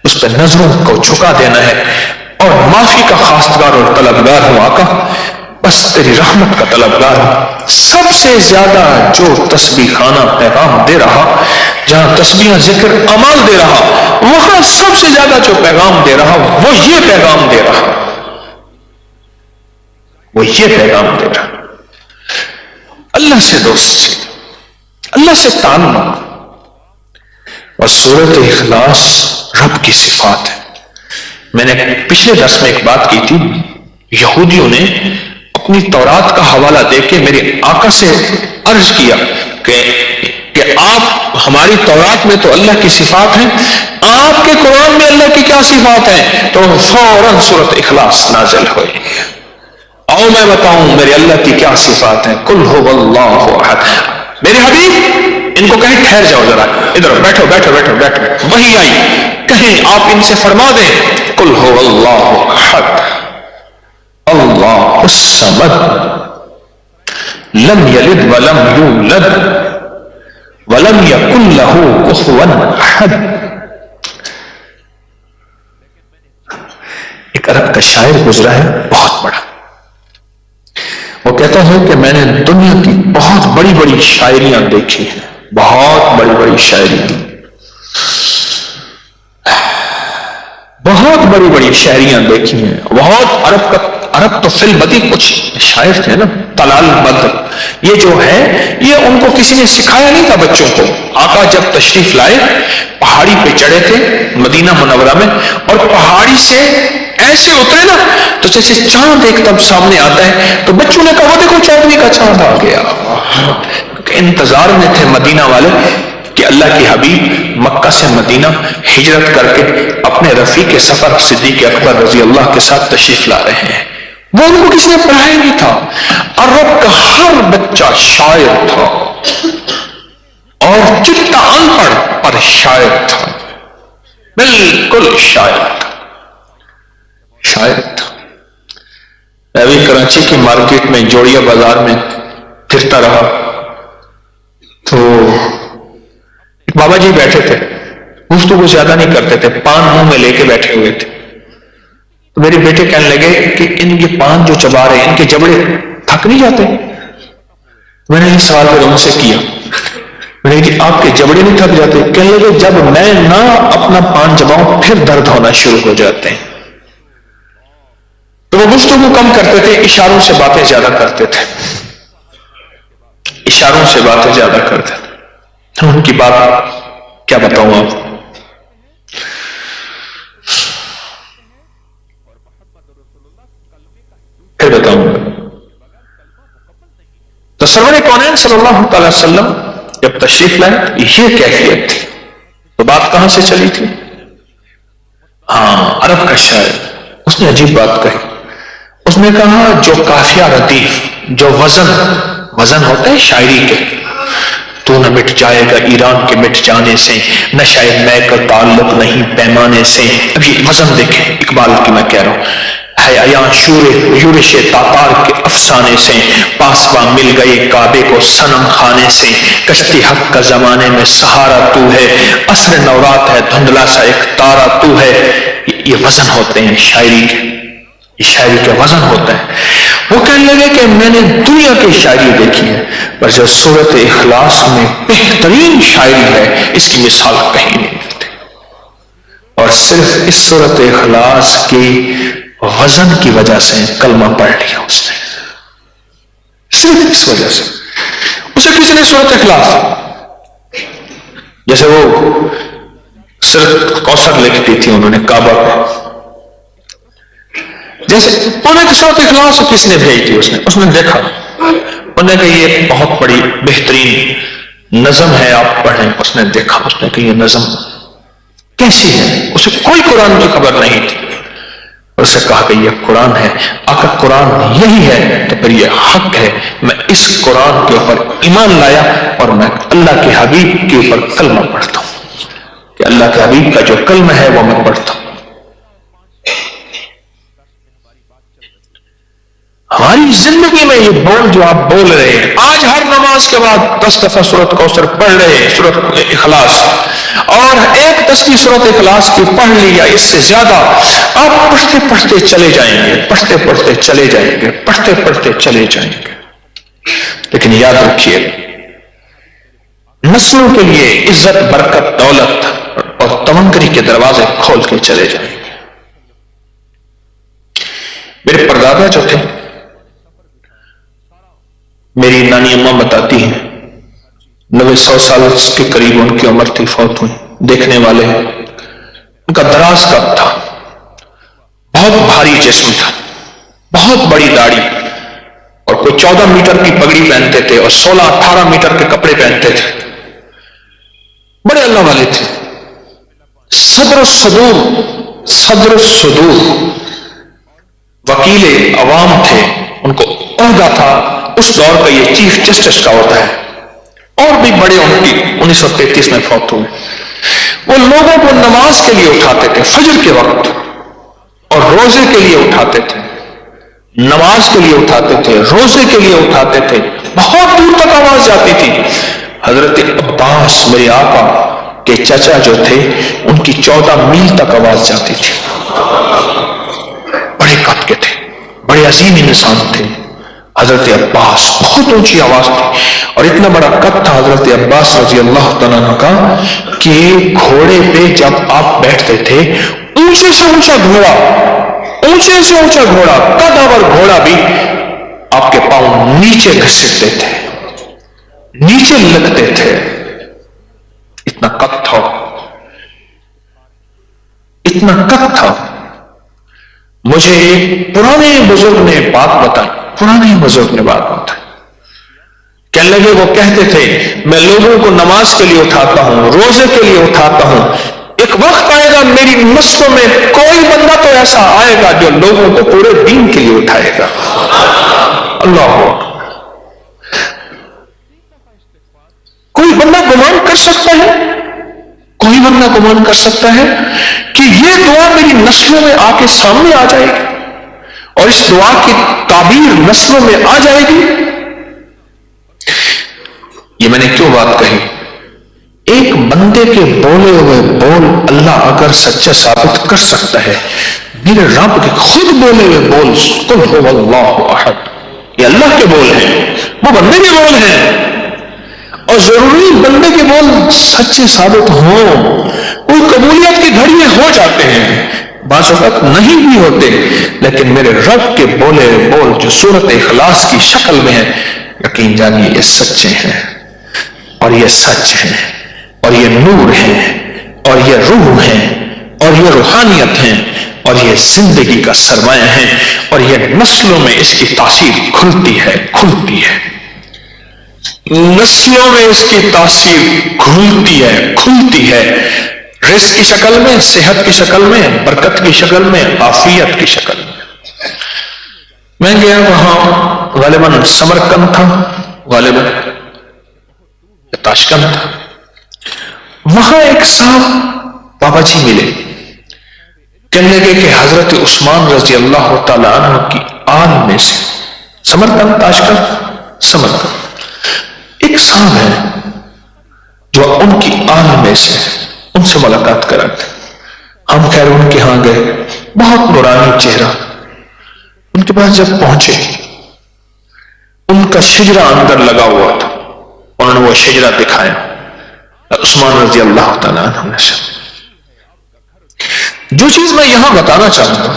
اس پہ نظروں کو جھکا دینا ہے، اور معافی کا خواستگار اور طلبگار ہوں آقا، بس تیری رحمت کا طلبگار ہوں۔ سب سے زیادہ جو تسبیح خانہ پیغام دے رہا، جہاں تسبیح ذکر عمل دے رہا، وہاں سب سے زیادہ جو پیغام دے رہا، وہ یہ پیغام دے رہا، وہ یہ پیغام دے رہا، اللہ سے دوستی، اللہ سے تعلق۔ اور سورۃ اخلاص رب کی صفات ہے۔ میں نے پچھلے درس میں ایک بات کی تھی، یہودیوں نے اپنی تورات کا حوالہ دے کے میرے آقا سے عرض کیا کہ آپ، ہماری تورات میں تو اللہ کی صفات ہیں، آپ کے قرآن میں اللہ کی کیا صفات ہیں؟ تو فوراً سورۃ اخلاص نازل ہوئی۔ آؤ میں بتاؤں میرے اللہ کی کیا صفات ہیں۔ قل هو اللہ احد۔ میرے حبیب ان کو کہیں ٹھہر جاؤ ذرا، ادھر بیٹھو بیٹھو بیٹھو بیٹھو، وہی آئی، کہیں آپ ان سے فرما دیں قل هو اللہ احد اللہ الصمد لم یلد ولم یولد ولم یکن له کفوا احد۔ ایک عرب کا شاعر گزرا ہے بہت بڑا، وہ کہتا ہے کہ میں نے دنیا کی بہت بڑی بڑی شاعریاں دیکھی ہیں، بہت بڑی بڑی شاعریاں، بہت بڑی بڑی شاعریاں دیکھی ہیں، بہت عرب تو فی البدی کچھ شاعر تھے نا، طلال بدر، یہ جو ہے یہ ان کو کسی نے سکھایا نہیں تھا بچوں کو۔ آقا جب تشریف لائے پہاڑی پہ چڑھے تھے مدینہ منورہ میں، اور پہاڑی سے ایسے اترے نا تو جیسے چاند ایک دم سامنے آتا ہے، تو بچوں نے کہا دیکھو چودھویں کا چاند آ گیا، انتظار میں تھے مدینہ والے کہ اللہ کے حبیب مکہ سے مدینہ ہجرت کر کے اپنے رفیق سفر صدیق اکبر رضی اللہ کے ساتھ تشریف لا رہے ہیں۔ وہ ان کو کسی نے پڑھایا نہیں تھا، عرب کا ہر بچہ شاعر تھا، اور چٹا ان پڑھ پر شاعر تھا، بالکل شاعر تھا، شاعر تھا۔ میں بھی کراچی کی مارکیٹ میں جوڑیا بازار میں پھرتا رہا تو بابا جی بیٹھے تھے، گفتگو زیادہ نہیں کرتے تھے، پان منہ میں لے کے بیٹھے ہوئے تھے۔ تو میرے بیٹے کہنے لگے کہ ان کے پان جو چبا رہے ہیں ان کے جبڑے تھک نہیں جاتے؟ میں نے یہ سوال پھر ان سے کیا، میں نے کہا آپ کے جبڑے نہیں تھک جاتے؟ کہنے لگے جب میں نہ اپنا پان چباؤں پھر درد ہونا شروع ہو جاتے ہیں۔ تو وہ گفتگو کم کرتے تھے، اشاروں سے باتیں زیادہ کرتے تھے، اشاروں سے باتیں زیادہ کرتے تھے۔ ان کی بات کیا بتاؤں آپ، پھر بتاؤں گا۔ تو سرور کونین صلی اللہ تعالی وسلم جب تشریف لائے یہ کیفیت تھی، تو بات کہاں سے چلی تھی؟ ہاں، عرب کا شاعر، اس نے عجیب بات کہی، اس نے کہا جو قافیہ ردیف، جو وزن ہوتا ہے شاعری کے، تو نہ مٹ جائے گا ایران کے مٹ جانے سے، نہ شاید میں کا تعلق نہیں پیمانے سے. اب یہ وزن دیکھیں، اقبال کی میں کہہ رہا ہوں، یورش تاتار کے افسانے سے، پاسباں مل گئے کعبے کو صنم خانے سے، کشتی حق کا زمانے میں سہارا تو ہے، عصر نورات ہے دھندلا سا ایک تارا تو ہے. یہ وزن ہوتے ہیں شاعری کے، یہ شاعری کا وزن ہوتا ہے. وہ کہنے لگے کہ میں نے دنیا کی شاعری دیکھی ہے، پر جو سورۃ اخلاص میں بہترین شاعری ہے اس کی مثال کہیں نہیں ملتی. اور صرف اس سورۃ اخلاص کی وزن کی وجہ سے کلمہ پڑھ لیا اس نے، صرف اس وجہ سے. اسے کسی نے سورۃ اخلاص، جیسے وہ سورۃ کوثر لکھتی تھی انہوں نے کعبہ پہ، جیسے انہوں نے سورۃ اخلاص کس نے بھیج دی، اس نے دیکھا، انہوں نے کہا یہ بہت بڑی بہترین نظم ہے آپ پڑھیں. اس نے دیکھا، اس نے کہا یہ نظم کیسی ہے، اسے کوئی قرآن کی خبر نہیں تھی. اس سے کہا کہ یہ قرآن ہے. اگر قرآن یہی ہے تو پھر یہ حق ہے. میں اس قرآن کے اوپر ایمان لایا اور میں اللہ کے حبیب کے اوپر کلمہ پڑھتا ہوں، کہ اللہ کے حبیب کا جو کلمہ ہے وہ میں پڑھتا ہوں. ہماری زندگی میں یہ بول جو آپ بول رہے ہیں، آج ہر نماز کے بعد 10 دفعہ سورۃ کوثر پڑھ رہے ہیں، سورۃ اخلاص، اور ایک دستی سورۃ اخلاص کی پڑھ لی یا اس سے زیادہ، آپ پڑھتے پڑھتے چلے جائیں گے، پڑھتے پڑھتے چلے جائیں گے، پڑھتے پڑھتے چلے جائیں گے. لیکن یاد رکھیے، نسلوں کے لیے عزت، برکت، دولت اور تمنکری کے دروازے کھول کے چلے جائیں گے. میرے پردادا جو تھے، میری نانی اماں بتاتی ہیں 90-100 سال کے قریب ان کی عمر تھی، فوت ہوئی. دیکھنے والے ہیں، ان کا دراز قد تھا، بہت بھاری جسم تھا، بہت بڑی داڑھی، اور کوئی 14 میٹر کی پگڑی پہنتے تھے اور 16-18 میٹر کے کپڑے پہنتے تھے. بڑے اللہ والے تھے. صدر الصدور وکیل عوام تھے. ان کو عہدہ تھا اس دور کا، یہ چیف جسٹس کا ہوتا ہے. اور بھی بڑے ان کی 1933 میں فوت ہوئے. وہ لوگوں کو نماز کے لیے اٹھاتے تھے فجر کے وقت، اور روزے کے لیے اٹھاتے تھے، نماز کے لیے اٹھاتے تھے، روزے کے لیے اٹھاتے تھے. بہت دور تک آواز جاتی تھی. حضرت عباس میرے آقا کے چچا جو تھے، ان کی 14 میل تک آواز جاتی تھی. بڑے قد کے تھے، بڑے عظیم انسان تھے. حضرت عباس بہت اونچی آواز تھی، اور اتنا بڑا قد تھا حضرت عباس رضی اللہ تعالیٰ عنہ کا کہ گھوڑے پہ جب آپ بیٹھتے تھے، اونچے سے اونچا گھوڑا، اونچے سے اونچا گھوڑا، قدور گھوڑا بھی آپ کے پاؤں نیچے گھسیٹتے تھے، نیچے لگتے تھے. اتنا قد تھا، اتنا قد تھا. مجھے ایک پرانے بزرگ نے بات بتائی، کہنے لگے، وہ کہتے تھے میں لوگوں کو نماز کے لیے اٹھاتا ہوں، روزے کے لیے اٹھاتا ہوں. ایک وقت آئے گا میری نسلوں میں کوئی بندہ تو ایسا آئے گا جو لوگوں کو پورے دین کے لیے اٹھائے گا. اللہ اکبر. کوئی بندہ گمان کر سکتا ہے، کوئی بندہ گمان کر سکتا ہے کہ یہ دعا میری نسلوں میں آ کے سامنے آ جائے گی اور اس دعا کی تعبیر نسلوں میں آ جائے گی؟ یہ میں نے کیوں بات کہی؟ ایک بندے کے بولے ہوئے بول اللہ اگر سچا ثابت کر سکتا ہے، میرے رب کے خود بولے ہوئے بول قل هو اللہ احد، یہ اللہ کے بول ہیں، وہ بندے کے بول ہیں. اور ضروری بندے کے بول سچے ثابت ہوں. کوئی قبولیت کی گھڑیاں ہو جاتے ہیں، بعض وقت نہیں بھی ہوتے، لیکن میرے رب کے بولے بول جو سورۃ اخلاص کی شکل میں ہے، یقین جانیے یہ سچے ہیں، اور یہ سچ ہیں، اور یہ نور ہیں، اور یہ روح ہیں، اور یہ روحانیت ہیں، اور یہ زندگی کا سرمایہ ہیں، اور یہ نسلوں میں اس کی تاثیر کھلتی ہے. نسلوں میں اس کی تاثیر کھلتی ہے، رزق کی شکل میں، صحت کی شکل میں، برکت کی شکل میں، عافیت کی شکل میں. میں گیا وہاں غالباً سمرقند تھا، غالباً تاشکند تھا. وہاں ایک صاحب بابا جی ملے، کہنے لگے کہ حضرت عثمان رضی اللہ تعالیٰ عنہ کی آل میں سے، سمرقند تاشکند سمرقند، ایک صاحب ہے جو ان کی آل میں سے، ان سے ملاقات کراتے. ہم خیر ان کے ہاں گئے، بہت نورانی چہرہ. ان کے پاس جب پہنچے، ان کا شجرہ اندر لگا ہوا تھا، انہوں نے وہ شجرہ دکھایا عثمان رضی اللہ تعالیٰ عنہ سے. جو چیز میں یہاں بتانا چاہوں گا،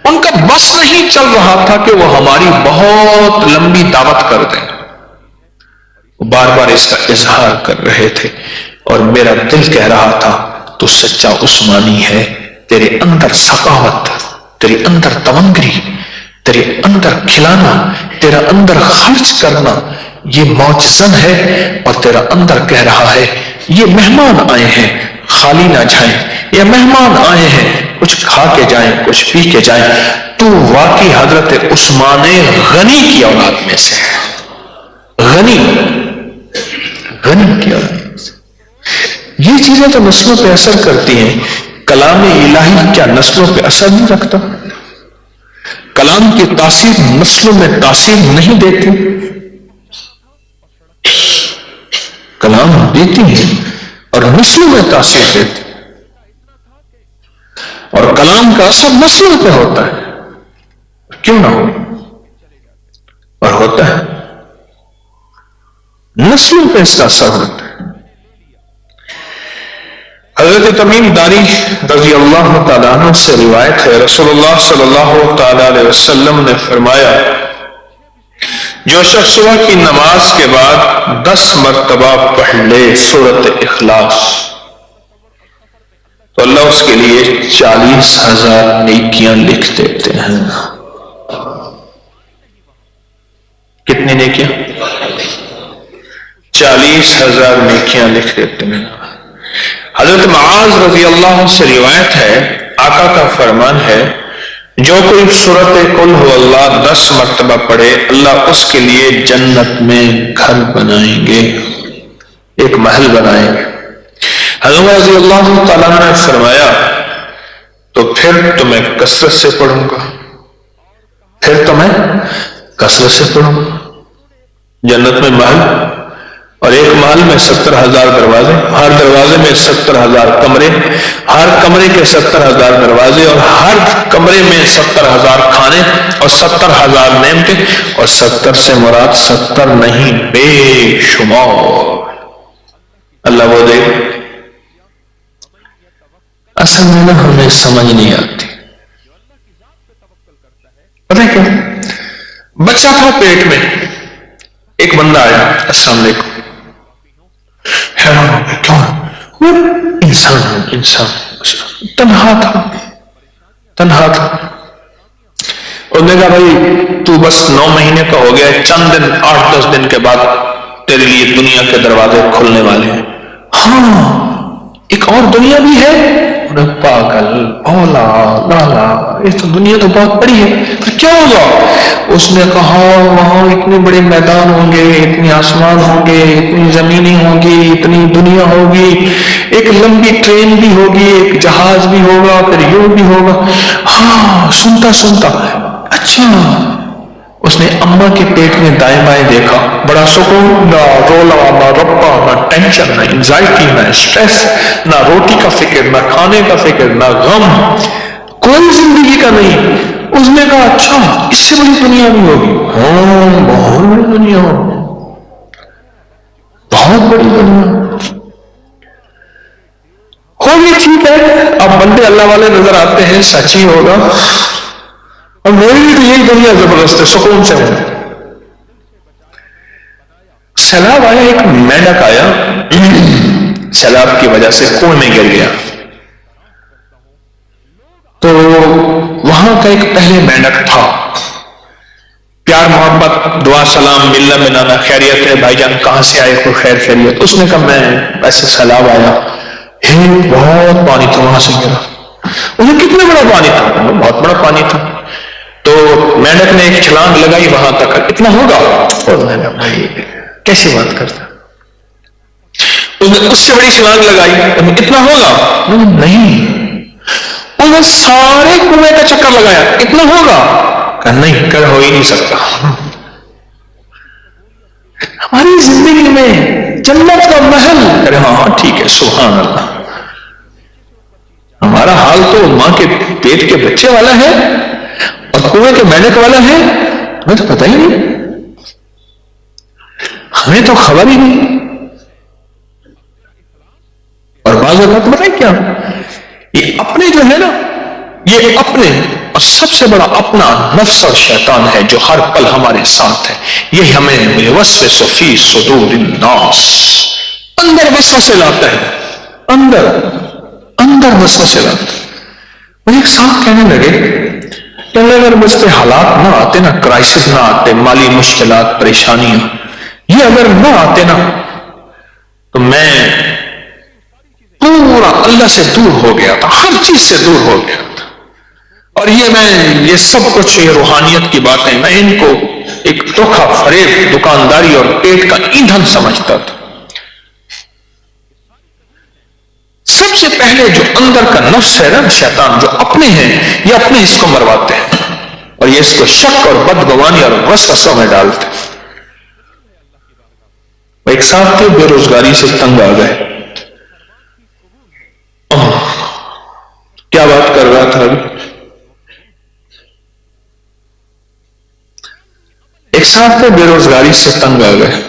ان کا بس نہیں چل رہا تھا کہ وہ ہماری بہت لمبی دعوت کر دیں، وہ بار بار اس کا اظہار کر رہے تھے اور میرا دل کہہ رہا تھا تو سچا عثمانی ہے، تیرے اندر سخاوت، تیرے اندر تونگری، تیرے اندر کھلانا، تیرا اندر خرچ کرنا یہ معجزہ ہے، اور تیرا اندر کہہ رہا ہے یہ مہمان آئے ہیں خالی نہ جائیں، یہ مہمان آئے ہیں کچھ کھا کے جائیں، کچھ پی کے جائیں. تو واقعی حضرت عثمان غنی کی اولاد میں سے ہے، غنی کی اولاد میں سے. یہ چیزیں تو نسلوں پہ اثر کرتی ہیں. کلام الہی کیا نسلوں پہ اثر نہیں رکھتا؟ کلام کی تاثیر نسلوں میں تاثیر نہیں دیتی؟ کلام دیتی ہے اور نسلوں میں تاثیر دیتی، اور کلام کا اثر نسلوں پہ ہوتا ہے، کیوں نہ ہو، اور ہوتا ہے، نسلوں پہ اس کا اثر ہوتا ہے. حضرت تمیم داری رضی اللہ تعالیٰ عنہ سے روایت ہے، رسول اللہ صلی اللہ تعالیٰ علیہ وسلم نے فرمایا، جو شخص صبح کی نماز کے بعد 10 مرتبہ پڑھ لے سورۃ اخلاص، تو اللہ اس کے لیے 40,000 نیکیاں لکھ دیتے ہیں. کتنی نیکیاں؟ 40,000 نیکیاں لکھ دیتے ہیں. حضرت معاذ رضی اللہ سے روایت ہے، آقا کا فرمان ہے، جو کوئی سورۃ قل هو اللہ 10 مرتبہ پڑھے، اللہ اس کے لیے جنت میں گھر بنائیں گے، ایک محل بنائیں گے. حضرت رضی اللہ تعالیٰ نے فرمایا تو پھر تو میں کثرت سے پڑھوں گا، پھر تو میں کثرت سے پڑھوں گا. جنت میں محل، اور ایک محل میں 70,000 دروازے، ہر دروازے میں 70,000 کمرے، ہر کمرے کے 70,000 دروازے، اور ہر کمرے میں 70,000 کھانے اور 70,000 نعمتیں، اور 70 سے مراد 70 نہیں بے شمار. اللہ وہ دے. اصل میں نا ہمیں سمجھ نہیں آتی. پتہ ہے کیا؟ بچہ تھا پیٹ میں، ایک بندہ آیا، السلام علیکم. حیران ہو گیا، کیوں؟ وہ انسان تنہا تھا. اور نے کہا بھائی تو بس 9 مہینے کا ہو گیا، چند دن 8-10 دن کے بعد تیرے لیے دنیا کے دروازے کھلنے والے ہیں. ہاں ایک اور دنیا بھی ہے. پاگل اولا لالا، یہ تو دنیا تو بہت بڑی ہے، پھر کیا ہوگا؟ اس نے کہا وہاں اتنے بڑے میدان ہوں گے، اتنے آسمان ہوں گے، اتنی زمینیں ہوں گی، اتنی دنیا ہوگی، ایک لمبی ٹرین بھی ہوگی، ایک جہاز بھی ہوگا، پھر یوں بھی ہوگا. ہاں سنتا اچھا. اس نے اماں کے پیٹ میں دائیں بائیں دیکھا، بڑا سکون، نہ رولا، نہ رپا، نہ ٹینشن، نہ انزائٹی، نہ اسٹریس، نہ روٹی کا فکر، نہ کھانے کا فکر، نہ غم، کوئی زندگی کا نہیں. اس نے کہا اچھا اس سے بڑی دنیا بھی ہوگی. ہاں بہت بڑی دنیا ہوگی، بہت بڑی دنیا ہوگی. ٹھیک ہے، اب بندے اللہ والے نظر آتے ہیں، سچ ہی ہوگا، اور میری بھی تو یہی دنیا زبردست ہے، سکون سے ہوں. سیلاب آیا، ایک مینڈک آیا، سیلاب کی وجہ سے کنویں میں گر گیا. تو وہاں کا ایک پہلے مینڈک تھا، پیار محبت دعا سلام ملنا ملانا، خیریت ہے بھائی جان کہاں سے آئے، کوئی خیر خیریت. اس نے کہا میں ایسے سیلاب آیا، بہت پانی تھا وہاں سے گرا. انہیں کتنا بڑا پانی تھا؟ بہت بڑا پانی تھا. تو مینڈک نے ایک چھلانگ لگائی وہاں تک، اتنا ہوگا؟ اور میں نے بھائی کیسی بات کرتا، اس نے اس سے بڑی چھلانگ لگائی، اتنا ہوگا؟ نہیں. اس نے سارے کنویں کا چکر لگایا، اتنا ہوگا؟ کہا نہیں، کل ہو ہی نہیں سکتا. ہماری زندگی میں جنت کا محل، ارے ہاں ٹھیک ہے، سبحان اللہ. ہمارا حال تو ماں کے پیٹ کے بچے والا ہے اور کنویں کے مینڈک والا ہے، ہمیں تو پتہ ہی نہیں، ہمیں تو خبر ہی نہیں. اور بعض اوقات پتہ ہے کیا، یہ اپنے جو ہے نا، یہ اپنے اور سب سے بڑا اپنا نفس اور شیطان ہے جو ہر پل ہمارے ساتھ ہے. یہ ہمیں وسوس فی صدور الناس، اندر وسوسے لاتا ہے، اندر وسوسے لاتا ہے. مجھے ایک صاحب کہنے لگے کہ اگر مجھ پہ حالات نہ آتے نا، کرائسس نہ آتے، مالی مشکلات، پریشانیاں، یہ اگر نہ آتے نا تو میں پورا اللہ سے دور ہو گیا تھا، ہر چیز سے دور ہو گیا تھا. اور یہ سب کچھ یہ روحانیت کی باتیں میں ان کو ایک دھوکہ فریب، دکانداری اور پیٹ کا ایندھن سمجھتا تھا. سب سے پہلے جو اندر کا نفس ہے نا، شیطان، جو اپنے ہیں، یہ اپنے اس کو مرواتے ہیں اور یہ اس کو شک اور بدگمانی اور وسوسوں میں ڈالتے ہیں. ایک صاحب تھے بے روزگاری سے تنگ آ گئے. کیا بات کر رہا تھا ابھی؟ ایک صاحب تھے بے روزگاری سے تنگ آ گئے،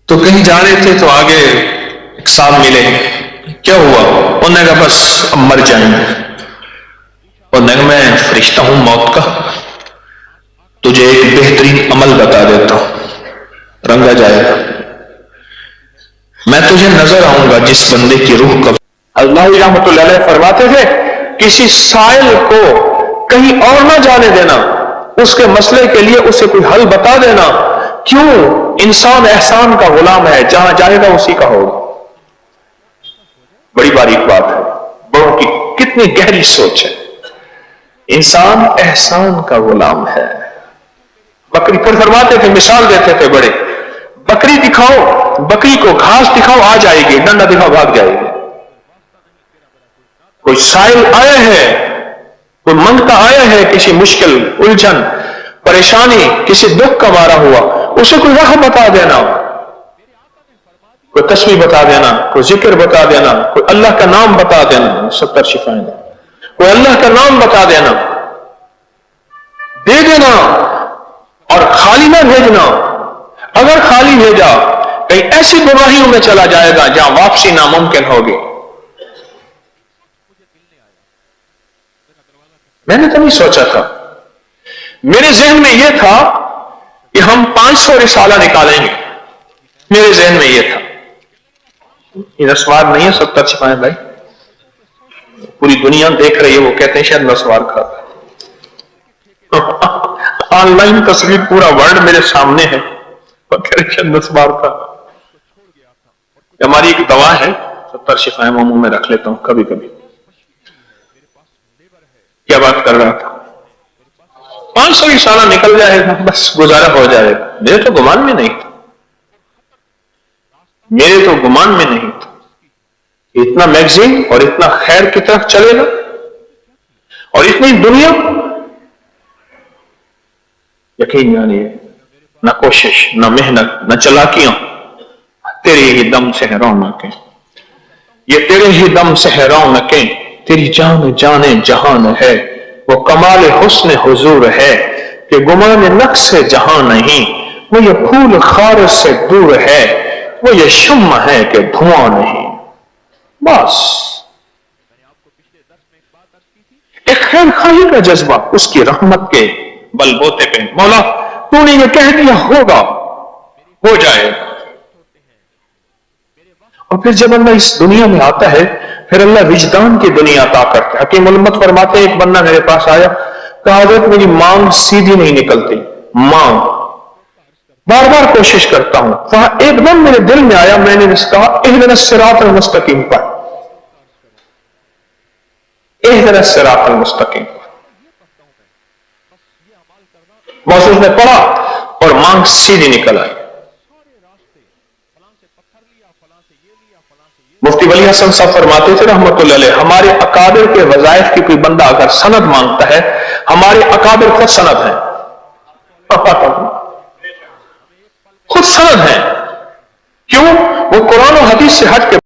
تو کہیں جا رہے تھے تو آگے ایک صاحب ملے. کیا ہوا؟ انہوں نے کہا بس اب مر جائیں گے. اور میں فرشتہ ہوں موت کا، تجھے ایک بہترین عمل بتا دیتا ہوں، رنگا جائے گا. میں تجھے نظر آؤں گا جس بندے کی روح کا. اللہ رحمۃ اللہ علیہ فرماتے تھے کسی سائل کو کہیں اور نہ جانے دینا، اس کے مسئلے کے لیے اسے کوئی حل بتا دینا. کیوں؟ انسان احسان کا غلام ہے، جہاں جائے گا اسی کا ہوگا. بڑی باریک بات ہے، بڑوں کی کتنی گہری سوچ ہے. انسان احسان کا غلام ہے. بکری، پھر فرماتے تھے، مثال دیتے تھے بڑے، بکری دکھاؤ، بکری کو گھاس دکھاؤ آ جائے گی، ڈنڈا دکھاؤ بھاگ جائے گی. کوئی سائل آیا ہے، کوئی منگتا آیا ہے، کسی مشکل، الجھن، پریشانی، کسی دکھ کا مارا ہوا، اسے کوئی راہ بتا دینا، کوئی تسبیح بتا دینا، کوئی ذکر بتا دینا، کوئی اللہ کا نام بتا دینا، 70 شفائیں، کوئی اللہ کا نام بتا دینا، دے دینا. اور خالی نہ بھیجنا. اگر خالی بھیجا کہیں ایسی گمراہیوں میں چلا جائے گا جہاں واپسی ناممکن ہوگی. میں نے تو نہیں سوچا تھا، میرے ذہن میں یہ تھا کہ ہم 500 رسالہ نکالیں گے. میرے ذہن میں یہ تھا. یہ نسوار نہیں ہے 70 چھپائیں بھائی، پوری دنیا دیکھ رہی ہے، وہ کہتے ہیں شاید نسوار کھاتا. آن لائن تصویر پورا ورلڈ میرے سامنے ہے، وہ کہہ رہے شاید نسوار کھاتا. ہماری ایک دوا ہے، 70 شفائیں میں منہ میں رکھ لیتا ہوں کبھی کبھی. کیا بات کر رہا تھا؟ 500 رسالہ نکل جائے گا، بس گزارا ہو جائے گا. میرے تو گمان میں نہیں تھا، میرے تو گمان میں نہیں تھا اتنا میگزین اور اتنا خیر کی طرف چلے گا اور اتنی دنیا. یقین جانیے، نہ کوشش، نہ محنت، نہ چلاکیاں، تیرے ہی دم سے ہے رونقیں، یہ تیرے ہی دم سے ہے رونقیں. تیری جان جانے جہان ہے، وہ کمال حسن حضور ہے کہ گمان نقص جہاں نہیں. وہ یہ پھول خار سے دور ہے، وہ یہ شمع ہے کہ دھواں نہیں. بس ایک خیر خواہی کا جذبہ اس کی رحمت کے بل بوتے پہ. مولا تو نے یہ کہہ دیا ہوگا، ہو جائے گا. اور پھر جب اللہ اس دنیا میں آتا ہے، پھر اللہ وجدان کی دنیا عطا کرتا ہے. حکیم علمت فرماتے ہیں ایک بندہ میرے پاس آیا، کہا حضرت میری مانگ سیدھی نہیں نکلتی، مانگ بار بار کوشش کرتا ہوں. کہا ایک دم میرے دل میں آیا، میں نے کہا اہدنا الصراط المستقیم پر، اہدنا الصراط المستقیم. محسوس نے پڑھا اور مانگ سیدھی نکل آئی. مفتی ولی حسن صاحب فرماتے تھے رحمت اللہ علیہ، ہمارے اکابر کے وظائف کی کوئی بندہ اگر سند مانگتا ہے، ہمارے اکابر خود سند ہیں، خود سند ہیں. کیوں؟ وہ قرآن و حدیث سے ہٹ کے